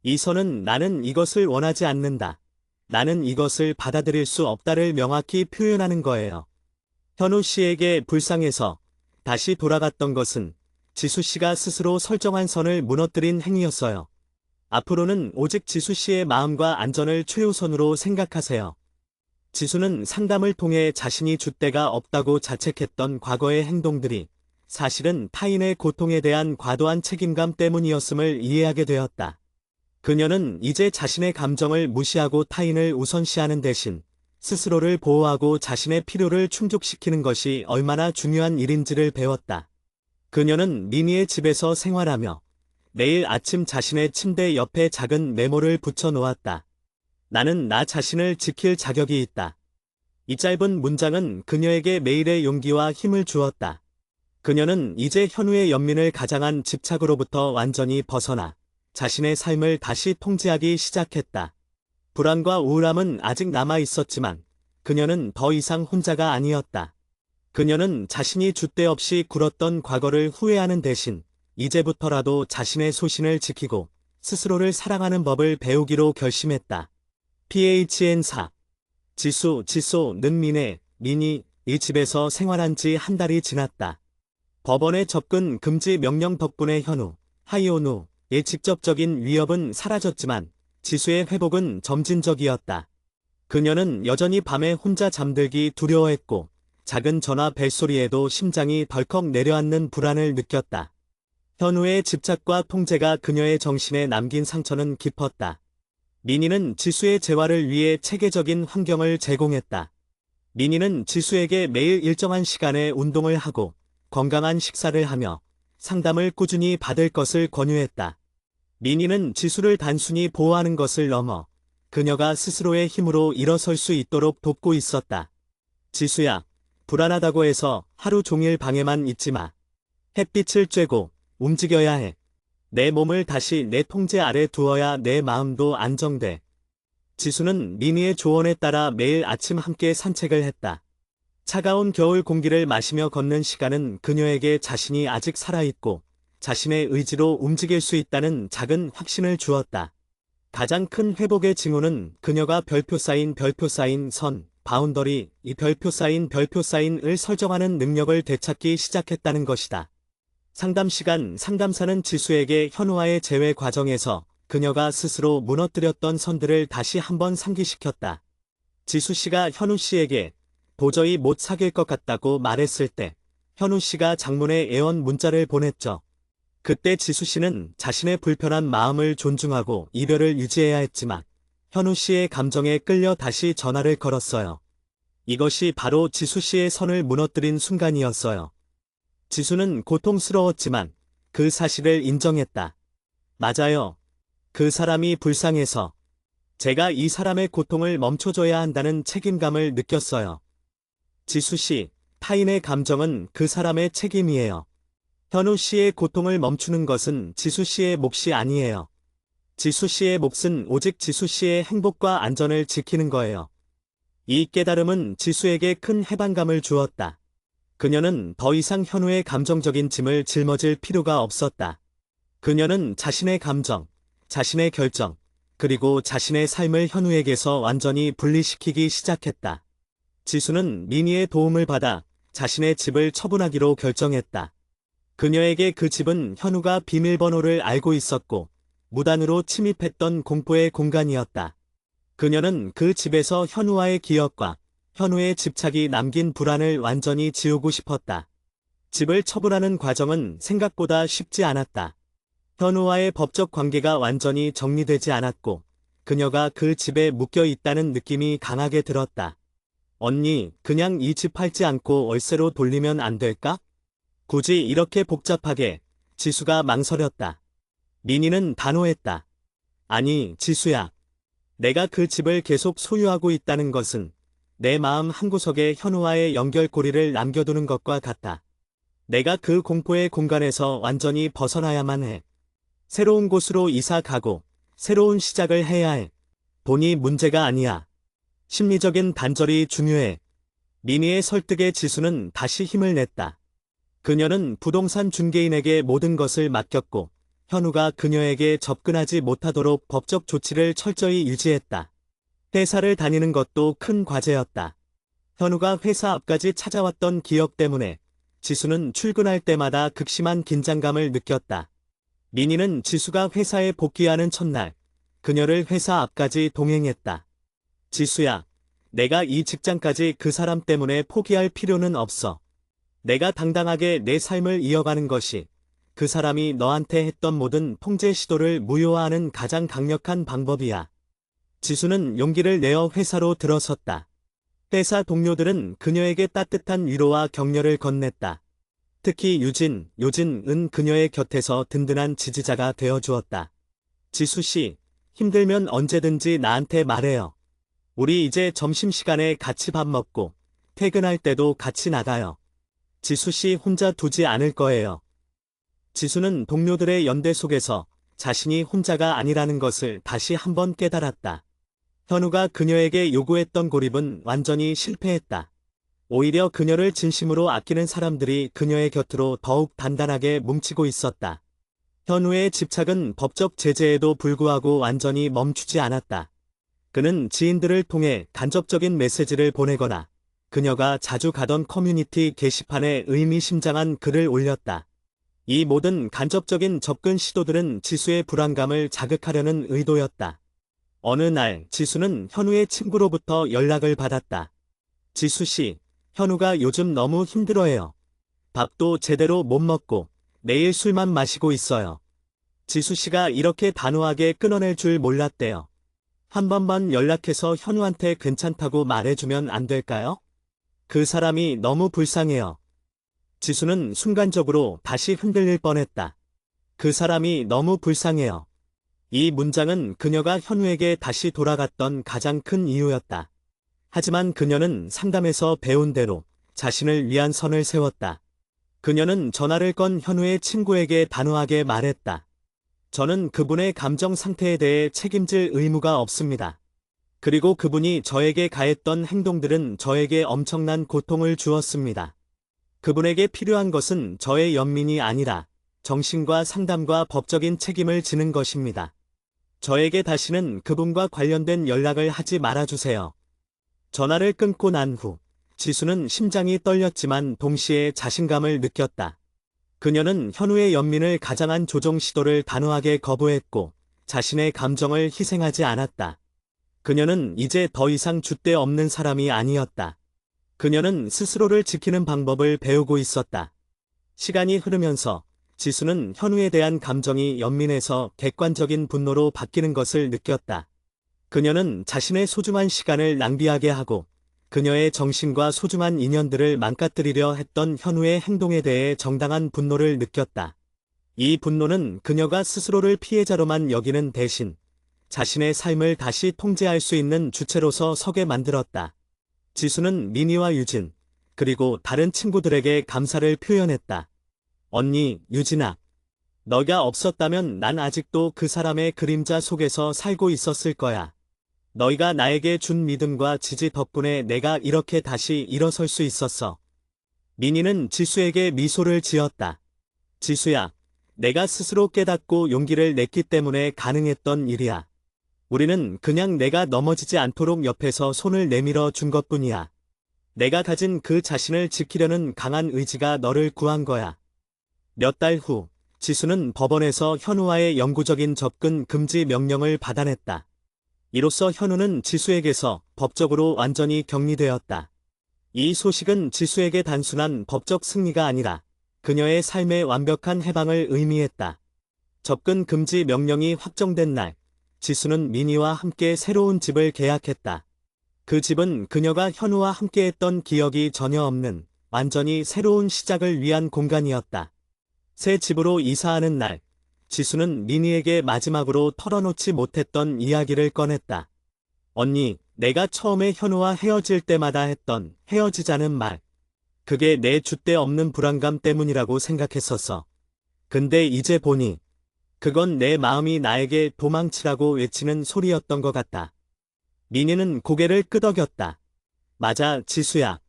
이 선은 나는 이것을 원하지 않는다. 나는 이것을 받아들일 수 없다를 명확히 표현하는 거예요. 현우 씨에게 불쌍해서 다시 돌아갔던 것은 지수 씨가 스스로 설정한 선을 무너뜨린 행위였어요. 앞으로는 오직 지수 씨의 마음과 안전을 최우선으로 생각하세요. 지수는 상담을 통해 자신이 줏대가 없다고 자책했던 과거의 행동들이 사실은 타인의 고통에 대한 과도한 책임감 때문이었음을 이해하게 되었다. 그녀는 이제 자신의 감정을 무시하고 타인을 우선시하는 대신 스스로를 보호하고 자신의 필요를 충족시키는 것이 얼마나 중요한 일인지를 배웠다. 그녀는 민희의 집에서 생활하며 매일 아침 자신의 침대 옆에 작은 메모를 붙여 놓았다. 나는 나 자신을 지킬 자격이 있다. 이 짧은 문장은 그녀에게 매일의 용기와 힘을 주었다. 그녀는 이제 현우의 연민을 가장한 집착으로부터 완전히 벗어나 자신의 삶을 다시 통제하기 시작했다. 불안과 우울함은 아직 남아 있었지만 그녀는 더 이상 혼자가 아니었다. 그녀는 자신이 줏대 없이 굴었던 과거를 후회하는 대신 이제부터라도 자신의 소신을 지키고 스스로를 사랑하는 법을 배우기로 결심했다. PHN4 지수는 민희 이 집에서 생활한 지 한 달이 지났다. 법원의 접근 금지 명령 덕분에 현우, 하이온우, 직접적인 위협은 사라졌지만 지수의 회복은 점진적이었다. 그녀는 여전히 밤에 혼자 잠들기 두려워했고 작은 전화 벨소리에도 심장이 덜컥 내려앉는 불안을 느꼈다. 현우의 집착과 통제가 그녀의 정신에 남긴 상처는 깊었다. 민희는 지수의 재활을 위해 체계적인 환경을 제공했다. 민희는 지수에게 매일 일정한 시간에 운동을 하고 건강한 식사를 하며 상담을 꾸준히 받을 것을 권유했다. 민희는 지수를 단순히 보호하는 것을 넘어 그녀가 스스로의 힘으로 일어설 수 있도록 돕고 있었다. 지수야, 불안하다고 해서 하루 종일 방에만 있지 마. 햇빛을 쬐고 움직여야 해. 내 몸을 다시 내 통제 아래 두어야 내 마음도 안정돼. 지수는 민희의 조언에 따라 매일 아침 함께 산책을 했다. 차가운 겨울 공기를 마시며 걷는 시간은 그녀에게 자신이 아직 살아있고 자신의 의지로 움직일 수 있다는 작은 확신을 주었다. 가장 큰 회복의 징후는 그녀가 별표 사인 선, 바운더리, 이 별표 사인을 설정하는 능력을 되찾기 시작했다는 것이다. 상담 시간 상담사는 지수에게 현우와의 재회 과정에서 그녀가 스스로 무너뜨렸던 선들을 다시 한번 상기시켰다. 지수 씨가 현우 씨에게 도저히 못 사귈 것 같다고 말했을 때 현우 씨가 장문의 애원 문자를 보냈죠. 그때 지수 씨는 자신의 불편한 마음을 존중하고 이별을 유지해야 했지만 현우 씨의 감정에 끌려 다시 전화를 걸었어요. 이것이 바로 지수 씨의 선을 무너뜨린 순간이었어요. 지수는 고통스러웠지만 그 사실을 인정했다. 맞아요. 그 사람이 불쌍해서 제가 이 사람의 고통을 멈춰줘야 한다는 책임감을 느꼈어요. 지수 씨, 타인의 감정은 그 사람의 책임이에요. 현우 씨의 고통을 멈추는 것은 지수 씨의 몫이 아니에요. 지수 씨의 몫은 오직 지수 씨의 행복과 안전을 지키는 거예요. 이 깨달음은 지수에게 큰 해방감을 주었다. 그녀는 더 이상 현우의 감정적인 짐을 짊어질 필요가 없었다. 그녀는 자신의 감정, 자신의 결정, 그리고 자신의 삶을 현우에게서 완전히 분리시키기 시작했다. 지수는 민희의 도움을 받아 자신의 집을 처분하기로 결정했다. 그녀에게 그 집은 현우가 비밀번호를 알고 있었고 무단으로 침입했던 공포의 공간이었다. 그녀는 그 집에서 현우와의 기억과 현우의 집착이 남긴 불안을 완전히 지우고 싶었다. 집을 처분하는 과정은 생각보다 쉽지 않았다. 현우와의 법적 관계가 완전히 정리되지 않았고 그녀가 그 집에 묶여 있다는 느낌이 강하게 들었다. 언니, 그냥 이 집 팔지 않고 월세로 돌리면 안 될까? 굳이 이렇게 복잡하게. 지수가 망설였다. 민희는 단호했다. 아니, 지수야. 내가 그 집을 계속 소유하고 있다는 것은 내 마음 한구석에 현우와의 연결고리를 남겨두는 것과 같다. 내가 그 공포의 공간에서 완전히 벗어나야만 해. 새로운 곳으로 이사 가고 새로운 시작을 해야 해. 돈이 문제가 아니야. 심리적인 단절이 중요해. 민희의 설득에 지수는 다시 힘을 냈다. 그녀는 부동산 중개인에게 모든 것을 맡겼고 현우가 그녀에게 접근하지 못하도록 법적 조치를 철저히 유지했다. 회사를 다니는 것도 큰 과제였다. 현우가 회사 앞까지 찾아왔던 기억 때문에 지수는 출근할 때마다 극심한 긴장감을 느꼈다. 민희는 지수가 회사에 복귀하는 첫날 그녀를 회사 앞까지 동행했다. 지수야, 내가 이 직장까지 그 사람 때문에 포기할 필요는 없어. 내가 당당하게 내 삶을 이어가는 것이 그 사람이 너한테 했던 모든 통제 시도를 무효화하는 가장 강력한 방법이야. 지수는 용기를 내어 회사로 들어섰다. 회사 동료들은 그녀에게 따뜻한 위로와 격려를 건넸다. 특히 요진은 그녀의 곁에서 든든한 지지자가 되어주었다. 지수 씨, 힘들면 언제든지 나한테 말해요. 우리 이제 점심시간에 같이 밥 먹고 퇴근할 때도 같이 나가요. 지수 씨 혼자 두지 않을 거예요. 지수는 동료들의 연대 속에서 자신이 혼자가 아니라는 것을 다시 한번 깨달았다. 현우가 그녀에게 요구했던 고립은 완전히 실패했다. 오히려 그녀를 진심으로 아끼는 사람들이 그녀의 곁으로 더욱 단단하게 뭉치고 있었다. 현우의 집착은 법적 제재에도 불구하고 완전히 멈추지 않았다. 그는 지인들을 통해 간접적인 메시지를 보내거나 그녀가 자주 가던 커뮤니티 게시판에 의미심장한 글을 올렸다. 이 모든 간접적인 접근 시도들은 지수의 불안감을 자극하려는 의도였다. 어느 날 지수는 현우의 친구로부터 연락을 받았다. 지수 씨, 현우가 요즘 너무 힘들어해요. 밥도 제대로 못 먹고 매일 술만 마시고 있어요. 지수 씨가 이렇게 단호하게 끊어낼 줄 몰랐대요. 한 번만 연락해서 현우한테 괜찮다고 말해주면 안 될까요? 그 사람이 너무 불쌍해요. 지수는 순간적으로 다시 흔들릴 뻔했다. 그 사람이 너무 불쌍해요. 이 문장은 그녀가 현우에게 다시 돌아갔던 가장 큰 이유였다. 하지만 그녀는 상담에서 배운 대로 자신을 위한 선을 세웠다. 그녀는 전화를 건 현우의 친구에게 단호하게 말했다. 저는 그분의 감정 상태에 대해 책임질 의무가 없습니다. 그리고 그분이 저에게 가했던 행동들은 저에게 엄청난 고통을 주었습니다. 그분에게 필요한 것은 저의 연민이 아니라 정신과 상담과 법적인 책임을 지는 것입니다. 저에게 다시는 그분과 관련된 연락을 하지 말아주세요. 전화를 끊고 난 후 지수는 심장이 떨렸지만 동시에 자신감을 느꼈다. 그녀는 현우의 연민을 가장한 조종 시도를 단호하게 거부했고 자신의 감정을 희생하지 않았다. 그녀는 이제 더 이상 줏대 없는 사람이 아니었다. 그녀는 스스로를 지키는 방법을 배우고 있었다. 시간이 흐르면서 지수는 현우에 대한 감정이 연민에서 객관적인 분노로 바뀌는 것을 느꼈다. 그녀는 자신의 소중한 시간을 낭비하게 하고 그녀의 정신과 소중한 인연들을 망가뜨리려 했던 현우의 행동에 대해 정당한 분노를 느꼈다. 이 분노는 그녀가 스스로를 피해자로만 여기는 대신 자신의 삶을 다시 통제할 수 있는 주체로서 서게 만들었다. 지수는 미니와 유진, 그리고 다른 친구들에게 감사를 표현했다. 언니, 유진아. 너가 없었다면 난 아직도 그 사람의 그림자 속에서 살고 있었을 거야. 너희가 나에게 준 믿음과 지지 덕분에 내가 이렇게 다시 일어설 수 있었어. 미니는 지수에게 미소를 지었다. 지수야, 내가 스스로 깨닫고 용기를 냈기 때문에 가능했던 일이야. 우리는 그냥 내가 넘어지지 않도록 옆에서 손을 내밀어 준 것뿐이야. 내가 가진 그 자신을 지키려는 강한 의지가 너를 구한 거야. 몇 달 후, 지수는 법원에서 현우와의 영구적인 접근 금지 명령을 받아냈다. 이로써 현우는 지수에게서 법적으로 완전히 격리되었다. 이 소식은 지수에게 단순한 법적 승리가 아니라 그녀의 삶의 완벽한 해방을 의미했다. 접근 금지 명령이 확정된 날, 지수는 미니와 함께 새로운 집을 계약했다. 그 집은 그녀가 현우와 함께했던 기억이 전혀 없는 완전히 새로운 시작을 위한 공간이었다. 새 집으로 이사하는 날, 지수는 미니에게 마지막으로 털어놓지 못했던 이야기를 꺼냈다. 언니, 내가 처음에 현우와 헤어질 때마다 했던 헤어지자는 말. 그게 내 줏대 없는 불안감 때문이라고 생각했었어. 근데 이제 보니 그건 내 마음이 나에게 도망치라고 외치는 소리였던 것 같다. 미니는 고개를 끄덕였다. 맞아, 지수야.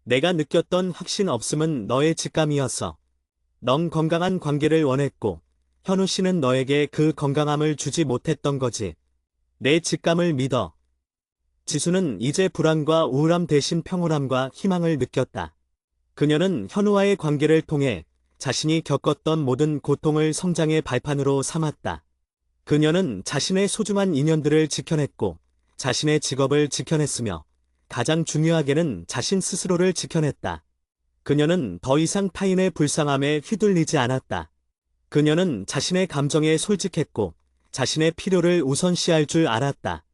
내가 느꼈던 확신 없음은 너의 직감이었어. 넌 건강한 관계를 원했고 현우 씨는 너에게 그 건강함을 주지 못했던 거지. 내 직감을 믿어. 지수는 이제 불안과 우울함 대신 평온함과 희망을 느꼈다. 그녀는 현우와의 관계를 통해 자신이 겪었던 모든 고통을 성장의 발판으로 삼았다. 그녀는 자신의 소중한 인연들을 지켜냈고 자신의 직업을 지켜냈으며 가장 중요하게는 자신 스스로를 지켜냈다. 그녀는 더 이상 타인의 불쌍함에 휘둘리지 않았다. 그녀는 자신의 감정에 솔직했고 자신의 필요를 우선시할 줄 알았다.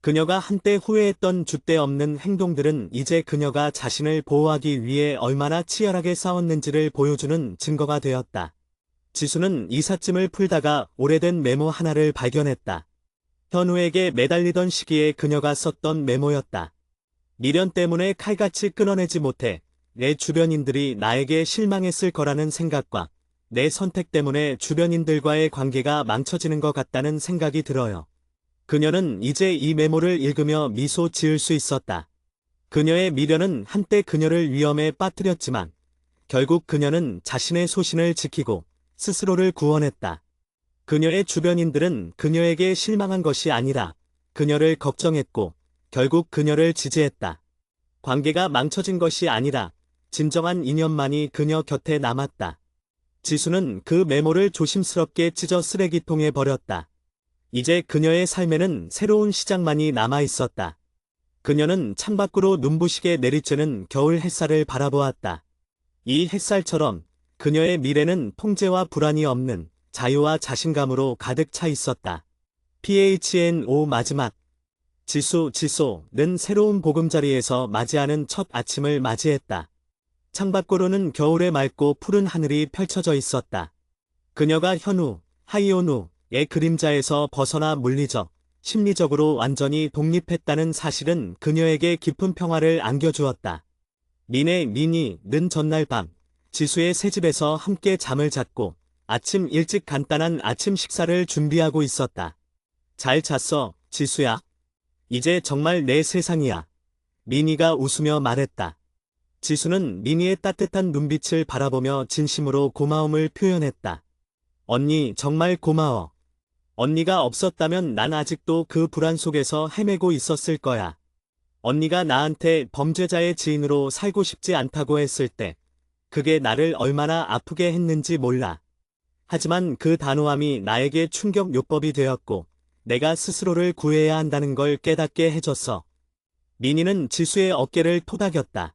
그녀가 한때 후회했던 줏대 없는 행동들은 이제 그녀가 자신을 보호하기 위해 얼마나 치열하게 싸웠는지를 보여주는 증거가 되었다. 지수는 이삿짐을 풀다가 오래된 메모 하나를 발견했다. 현우에게 매달리던 시기에 그녀가 썼던 메모였다. 미련 때문에 칼같이 끊어내지 못해 내 주변인들이 나에게 실망했을 거라는 생각과 내 선택 때문에 주변인들과의 관계가 망쳐지는 것 같다는 생각이 들어요. 그녀는 이제 이 메모를 읽으며 미소 지을 수 있었다. 그녀의 미련은 한때 그녀를 위험에 빠뜨렸지만 결국 그녀는 자신의 소신을 지키고 스스로를 구원했다. 그녀의 주변인들은 그녀에게 실망한 것이 아니라 그녀를 걱정했고 결국 그녀를 지지했다. 관계가 망쳐진 것이 아니라 진정한 인연만이 그녀 곁에 남았다. 지수는 그 메모를 조심스럽게 찢어 쓰레기통에 버렸다. 이제 그녀의 삶에는 새로운 시작만이 남아 있었다. 그녀는 창밖으로 눈부시게 내리쬐는 겨울 햇살을 바라보았다. 이 햇살처럼 그녀의 미래는 통제와 불안이 없는 자유와 자신감으로 가득 차 있었다. PHNO 마지막. 지수는 새로운 보금자리에서 맞이하는 첫 아침을 맞이했다. 창밖으로는 겨울의 맑고 푸른 하늘이 펼쳐져 있었다. 그녀가 현우, 하이오누의 그림자에서 벗어나 물리적, 심리적으로 완전히 독립했다는 사실은 그녀에게 깊은 평화를 안겨주었다. 미니는 전날 밤, 지수의 새집에서 함께 잠을 잤고 아침 일찍 간단한 아침 식사를 준비하고 있었다. 잘 잤어, 지수야. 이제 정말 내 세상이야. 미니가 웃으며 말했다. 지수는 미니의 따뜻한 눈빛을 바라보며 진심으로 고마움을 표현했다. 언니, 정말 고마워. 언니가 없었다면 난 아직도 그 불안 속에서 헤매고 있었을 거야. 언니가 나한테 범죄자의 지인으로 살고 싶지 않다고 했을 때, 그게 나를 얼마나 아프게 했는지 몰라. 하지만 그 단호함이 나에게 충격 요법이 되었고, 내가 스스로를 구해야 한다는 걸 깨닫게 해줬어. 미니는 지수의 어깨를 토닥였다.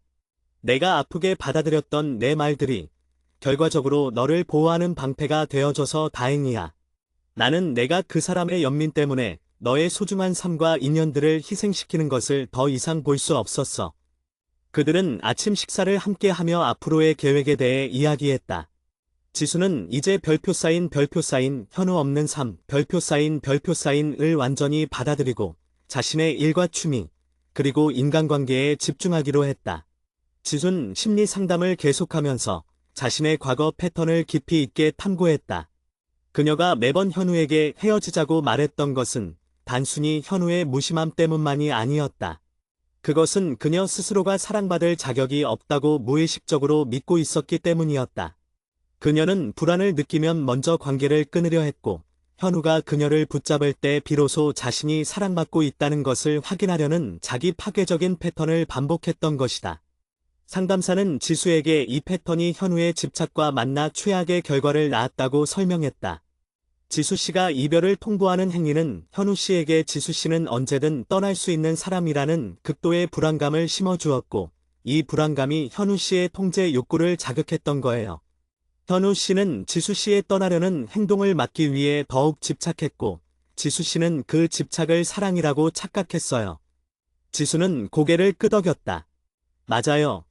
내가 아프게 받아들였던 내 말들이 결과적으로 너를 보호하는 방패가 되어줘서 다행이야. 나는 내가 그 사람의 연민 때문에 너의 소중한 삶과 인연들을 희생시키는 것을 더 이상 볼 수 없었어. 그들은 아침 식사를 함께 하며 앞으로의 계획에 대해 이야기했다. 지수는 이제 별표 쌓인 현우 없는 삶 별표 쌓인을 완전히 받아들이고 자신의 일과 취미 그리고 인간관계에 집중하기로 했다. 지수는 심리 상담을 계속하면서 자신의 과거 패턴을 깊이 있게 탐구했다. 그녀가 매번 현우에게 헤어지자고 말했던 것은 단순히 현우의 무심함 때문만이 아니었다. 그것은 그녀 스스로가 사랑받을 자격이 없다고 무의식적으로 믿고 있었기 때문이었다. 그녀는 불안을 느끼면 먼저 관계를 끊으려 했고, 현우가 그녀를 붙잡을 때 비로소 자신이 사랑받고 있다는 것을 확인하려는 자기 파괴적인 패턴을 반복했던 것이다. 상담사는 지수에게 이 패턴이 현우의 집착과 만나 최악의 결과를 낳았다고 설명했다. 지수 씨가 이별을 통보하는 행위는 현우 씨에게 지수 씨는 언제든 떠날 수 있는 사람이라는 극도의 불안감을 심어주었고, 이 불안감이 현우 씨의 통제 욕구를 자극했던 거예요. 현우 씨는 지수 씨의 떠나려는 행동을 막기 위해 더욱 집착했고, 지수 씨는 그 집착을 사랑이라고 착각했어요. 지수는 고개를 끄덕였다. 맞아요.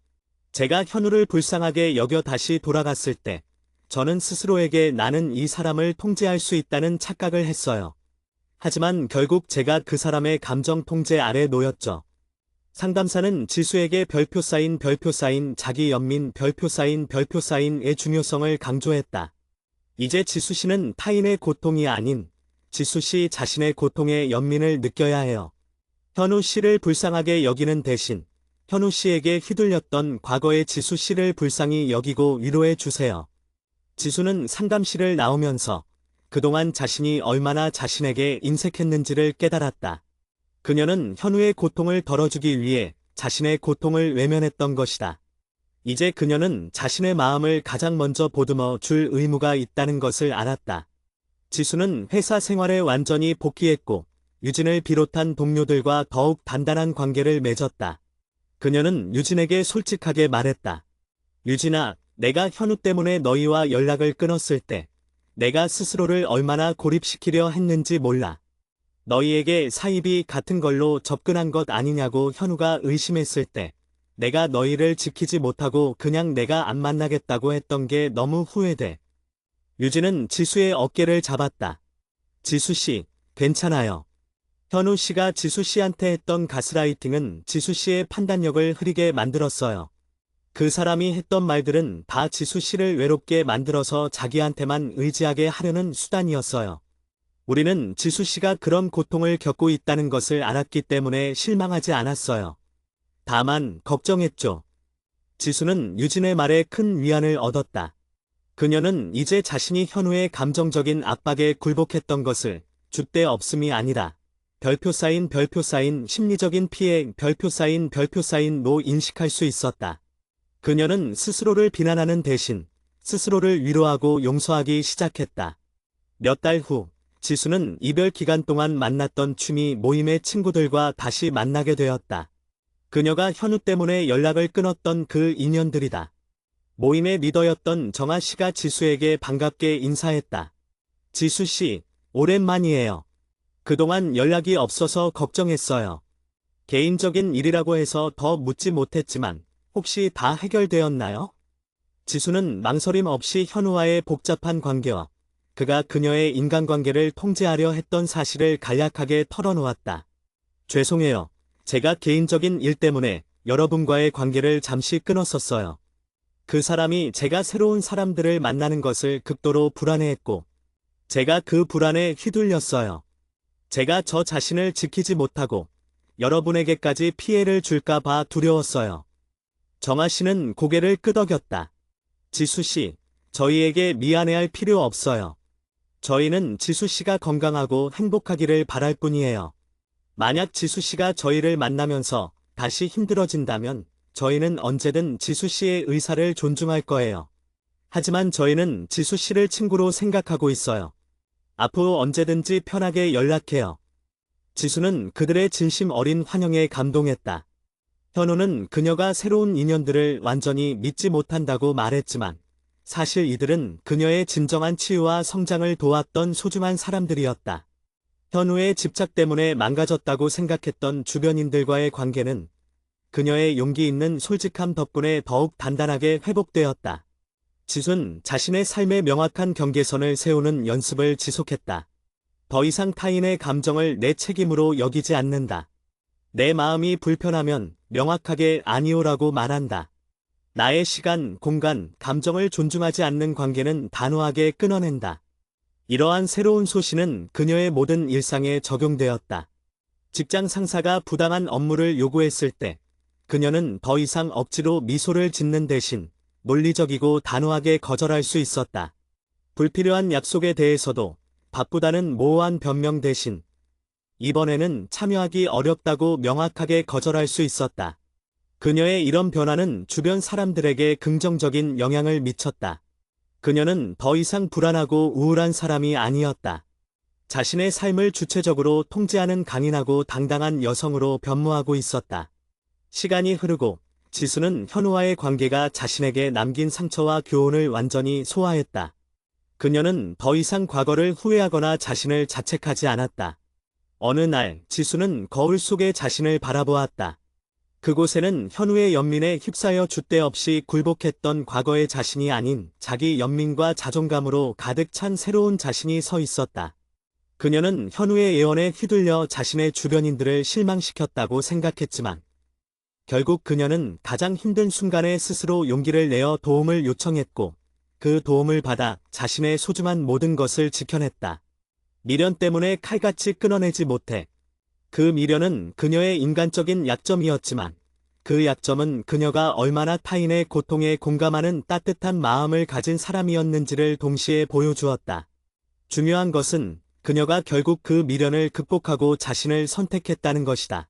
제가 현우를 불쌍하게 여겨 다시 돌아갔을 때, 저는 스스로에게 나는 이 사람을 통제할 수 있다는 착각을 했어요. 하지만 결국 제가 그 사람의 감정 통제 아래 놓였죠. 상담사는 지수에게 별표 쌓인 자기 연민 별표 쌓인의 중요성을 강조했다. 이제 지수 씨는 타인의 고통이 아닌 지수 씨 자신의 고통의 연민을 느껴야 해요. 현우 씨를 불쌍하게 여기는 대신 현우 씨에게 휘둘렸던 과거의 지수 씨를 불쌍히 여기고 위로해 주세요. 지수는 상담실을 나오면서 그동안 자신이 얼마나 자신에게 인색했는지를 깨달았다. 그녀는 현우의 고통을 덜어주기 위해 자신의 고통을 외면했던 것이다. 이제 그녀는 자신의 마음을 가장 먼저 보듬어 줄 의무가 있다는 것을 알았다. 지수는 회사 생활에 완전히 복귀했고 유진을 비롯한 동료들과 더욱 단단한 관계를 맺었다. 그녀는 유진에게 솔직하게 말했다. 유진아, 내가 현우 때문에 너희와 연락을 끊었을 때 내가 스스로를 얼마나 고립시키려 했는지 몰라. 너희에게 사이비 같은 걸로 접근한 것 아니냐고 현우가 의심했을 때 내가 너희를 지키지 못하고 그냥 내가 안 만나겠다고 했던 게 너무 후회돼. 유진은 지수의 어깨를 잡았다. 지수씨, 괜찮아요. 현우 씨가 지수 씨한테 했던 가스라이팅은 지수 씨의 판단력을 흐리게 만들었어요. 그 사람이 했던 말들은 다 지수 씨를 외롭게 만들어서 자기한테만 의지하게 하려는 수단이었어요. 우리는 지수 씨가 그런 고통을 겪고 있다는 것을 알았기 때문에 실망하지 않았어요. 다만 걱정했죠. 지수는 유진의 말에 큰 위안을 얻었다. 그녀는 이제 자신이 현우의 감정적인 압박에 굴복했던 것을 줏대 없음이 아니라 별표 쌓인 심리적인 피해 별표 쌓인로 인식할 수 있었다. 그녀는 스스로를 비난하는 대신 스스로를 위로하고 용서하기 시작했다. 몇 달 후, 지수는 이별 기간 동안 만났던 취미 모임의 친구들과 다시 만나게 되었다. 그녀가 현우 때문에 연락을 끊었던 그 인연들이다. 모임의 리더였던 정아 씨가 지수에게 반갑게 인사했다. 지수 씨, 오랜만이에요. 그동안 연락이 없어서 걱정했어요. 개인적인 일이라고 해서 더 묻지 못했지만 혹시 다 해결되었나요? 지수는 망설임 없이 현우와의 복잡한 관계와 그가 그녀의 인간관계를 통제하려 했던 사실을 간략하게 털어놓았다. 죄송해요. 제가 개인적인 일 때문에 여러분과의 관계를 잠시 끊었었어요. 그 사람이 제가 새로운 사람들을 만나는 것을 극도로 불안해했고, 제가 그 불안에 휘둘렸어요. 제가 저 자신을 지키지 못하고 여러분에게까지 피해를 줄까 봐 두려웠어요. 정아 씨는 고개를 끄덕였다. 지수 씨, 저희에게 미안해할 필요 없어요. 저희는 지수 씨가 건강하고 행복하기를 바랄 뿐이에요. 만약 지수 씨가 저희를 만나면서 다시 힘들어진다면 저희는 언제든 지수 씨의 의사를 존중할 거예요. 하지만 저희는 지수 씨를 친구로 생각하고 있어요. 앞으로 언제든지 편하게 연락해요. 지수는 그들의 진심 어린 환영에 감동했다. 현우는 그녀가 새로운 인연들을 완전히 믿지 못한다고 말했지만 사실 이들은 그녀의 진정한 치유와 성장을 도왔던 소중한 사람들이었다. 현우의 집착 때문에 망가졌다고 생각했던 주변인들과의 관계는 그녀의 용기 있는 솔직함 덕분에 더욱 단단하게 회복되었다. 지수는 자신의 삶의 명확한 경계선을 세우는 연습을 지속했다. 더 이상 타인의 감정을 내 책임으로 여기지 않는다. 내 마음이 불편하면 명확하게 아니오라고 말한다. 나의 시간, 공간, 감정을 존중하지 않는 관계는 단호하게 끊어낸다. 이러한 새로운 소신은 그녀의 모든 일상에 적용되었다. 직장 상사가 부당한 업무를 요구했을 때 그녀는 더 이상 억지로 미소를 짓는 대신 논리적이고 단호하게 거절할 수 있었다. 불필요한 약속에 대해서도 바쁘다는 모호한 변명 대신 이번에는 참여하기 어렵다고 명확하게 거절할 수 있었다. 그녀의 이런 변화는 주변 사람들에게 긍정적인 영향을 미쳤다. 그녀는 더 이상 불안하고 우울한 사람이 아니었다. 자신의 삶을 주체적으로 통제하는 강인하고 당당한 여성으로 변모하고 있었다. 시간이 흐르고 지수는 현우와의 관계가 자신에게 남긴 상처와 교훈을 완전히 소화했다. 그녀는 더 이상 과거를 후회하거나 자신을 자책하지 않았다. 어느 날 지수는 거울 속에 자신을 바라보았다. 그곳에는 현우의 연민에 휩싸여 줏대 없이 굴복했던 과거의 자신이 아닌 자기 연민과 자존감으로 가득 찬 새로운 자신이 서 있었다. 그녀는 현우의 예언에 휘둘려 자신의 주변인들을 실망시켰다고 생각했지만 결국 그녀는 가장 힘든 순간에 스스로 용기를 내어 도움을 요청했고 그 도움을 받아 자신의 소중한 모든 것을 지켜냈다. 미련 때문에 칼같이 끊어내지 못해. 그 미련은 그녀의 인간적인 약점이었지만 그 약점은 그녀가 얼마나 타인의 고통에 공감하는 따뜻한 마음을 가진 사람이었는지를 동시에 보여주었다. 중요한 것은 그녀가 결국 그 미련을 극복하고 자신을 선택했다는 것이다.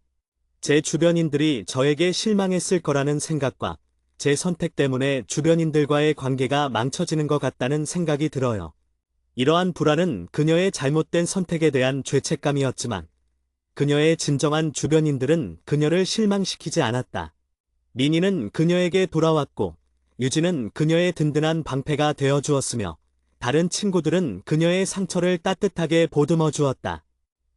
제 주변인들이 저에게 실망했을 거라는 생각과 제 선택 때문에 주변인들과의 관계가 망쳐지는 것 같다는 생각이 들어요. 이러한 불안은 그녀의 잘못된 선택에 대한 죄책감이었지만 그녀의 진정한 주변인들은 그녀를 실망시키지 않았다. 민희는 그녀에게 돌아왔고 유진은 그녀의 든든한 방패가 되어주었으며 다른 친구들은 그녀의 상처를 따뜻하게 보듬어 주었다.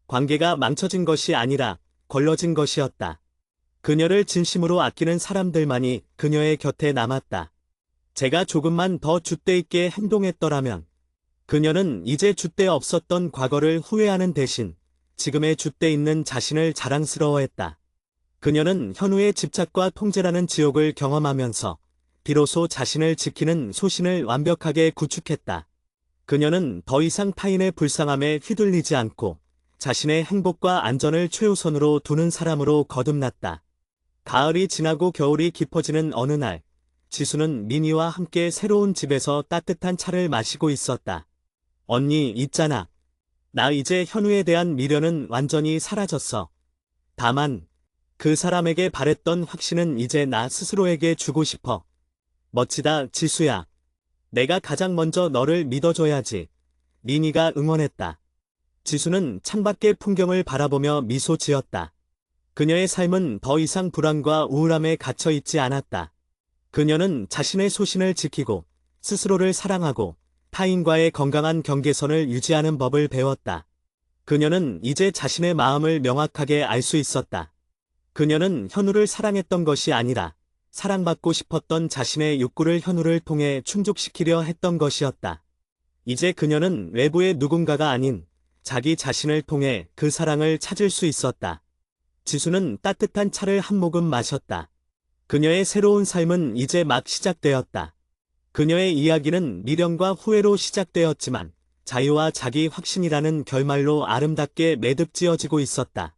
관계가 망쳐진 것이 아니라 걸러진 것이었다. 그녀를 진심으로 아끼는 사람들만이 그녀의 곁에 남았다. 제가 조금만 더 줏대 있게 행동했더라면 그녀는 이제 줏대 없었던 과거를 후회하는 대신 지금의 줏대 있는 자신을 자랑스러워했다. 그녀는 현우의 집착과 통제라는 지옥을 경험하면서 비로소 자신을 지키는 소신을 완벽하게 구축했다. 그녀는 더 이상 타인의 불쌍함에 휘둘리지 않고 자신의 행복과 안전을 최우선으로 두는 사람으로 거듭났다. 가을이 지나고 겨울이 깊어지는 어느 날, 지수는 민희와 함께 새로운 집에서 따뜻한 차를 마시고 있었다. 언니, 있잖아. 나 이제 현우에 대한 미련은 완전히 사라졌어. 다만, 그 사람에게 바랬던 확신은 이제 나 스스로에게 주고 싶어. 멋지다, 지수야. 내가 가장 먼저 너를 믿어줘야지. 리니가 응원했다. 지수는 창밖의 풍경을 바라보며 미소 지었다. 그녀의 삶은 더 이상 불안과 우울함에 갇혀 있지 않았다. 그녀는 자신의 소신을 지키고 스스로를 사랑하고 타인과의 건강한 경계선을 유지하는 법을 배웠다. 그녀는 이제 자신의 마음을 명확하게 알 수 있었다. 그녀는 현우를 사랑했던 것이 아니라 사랑받고 싶었던 자신의 욕구를 현우를 통해 충족시키려 했던 것이었다. 이제 그녀는 외부의 누군가가 아닌 자기 자신을 통해 그 사랑을 찾을 수 있었다. 지수는 따뜻한 차를 한 모금 마셨다. 그녀의 새로운 삶은 이제 막 시작되었다. 그녀의 이야기는 미련과 후회로 시작되었지만 자유와 자기 확신이라는 결말로 아름답게 매듭지어지고 있었다.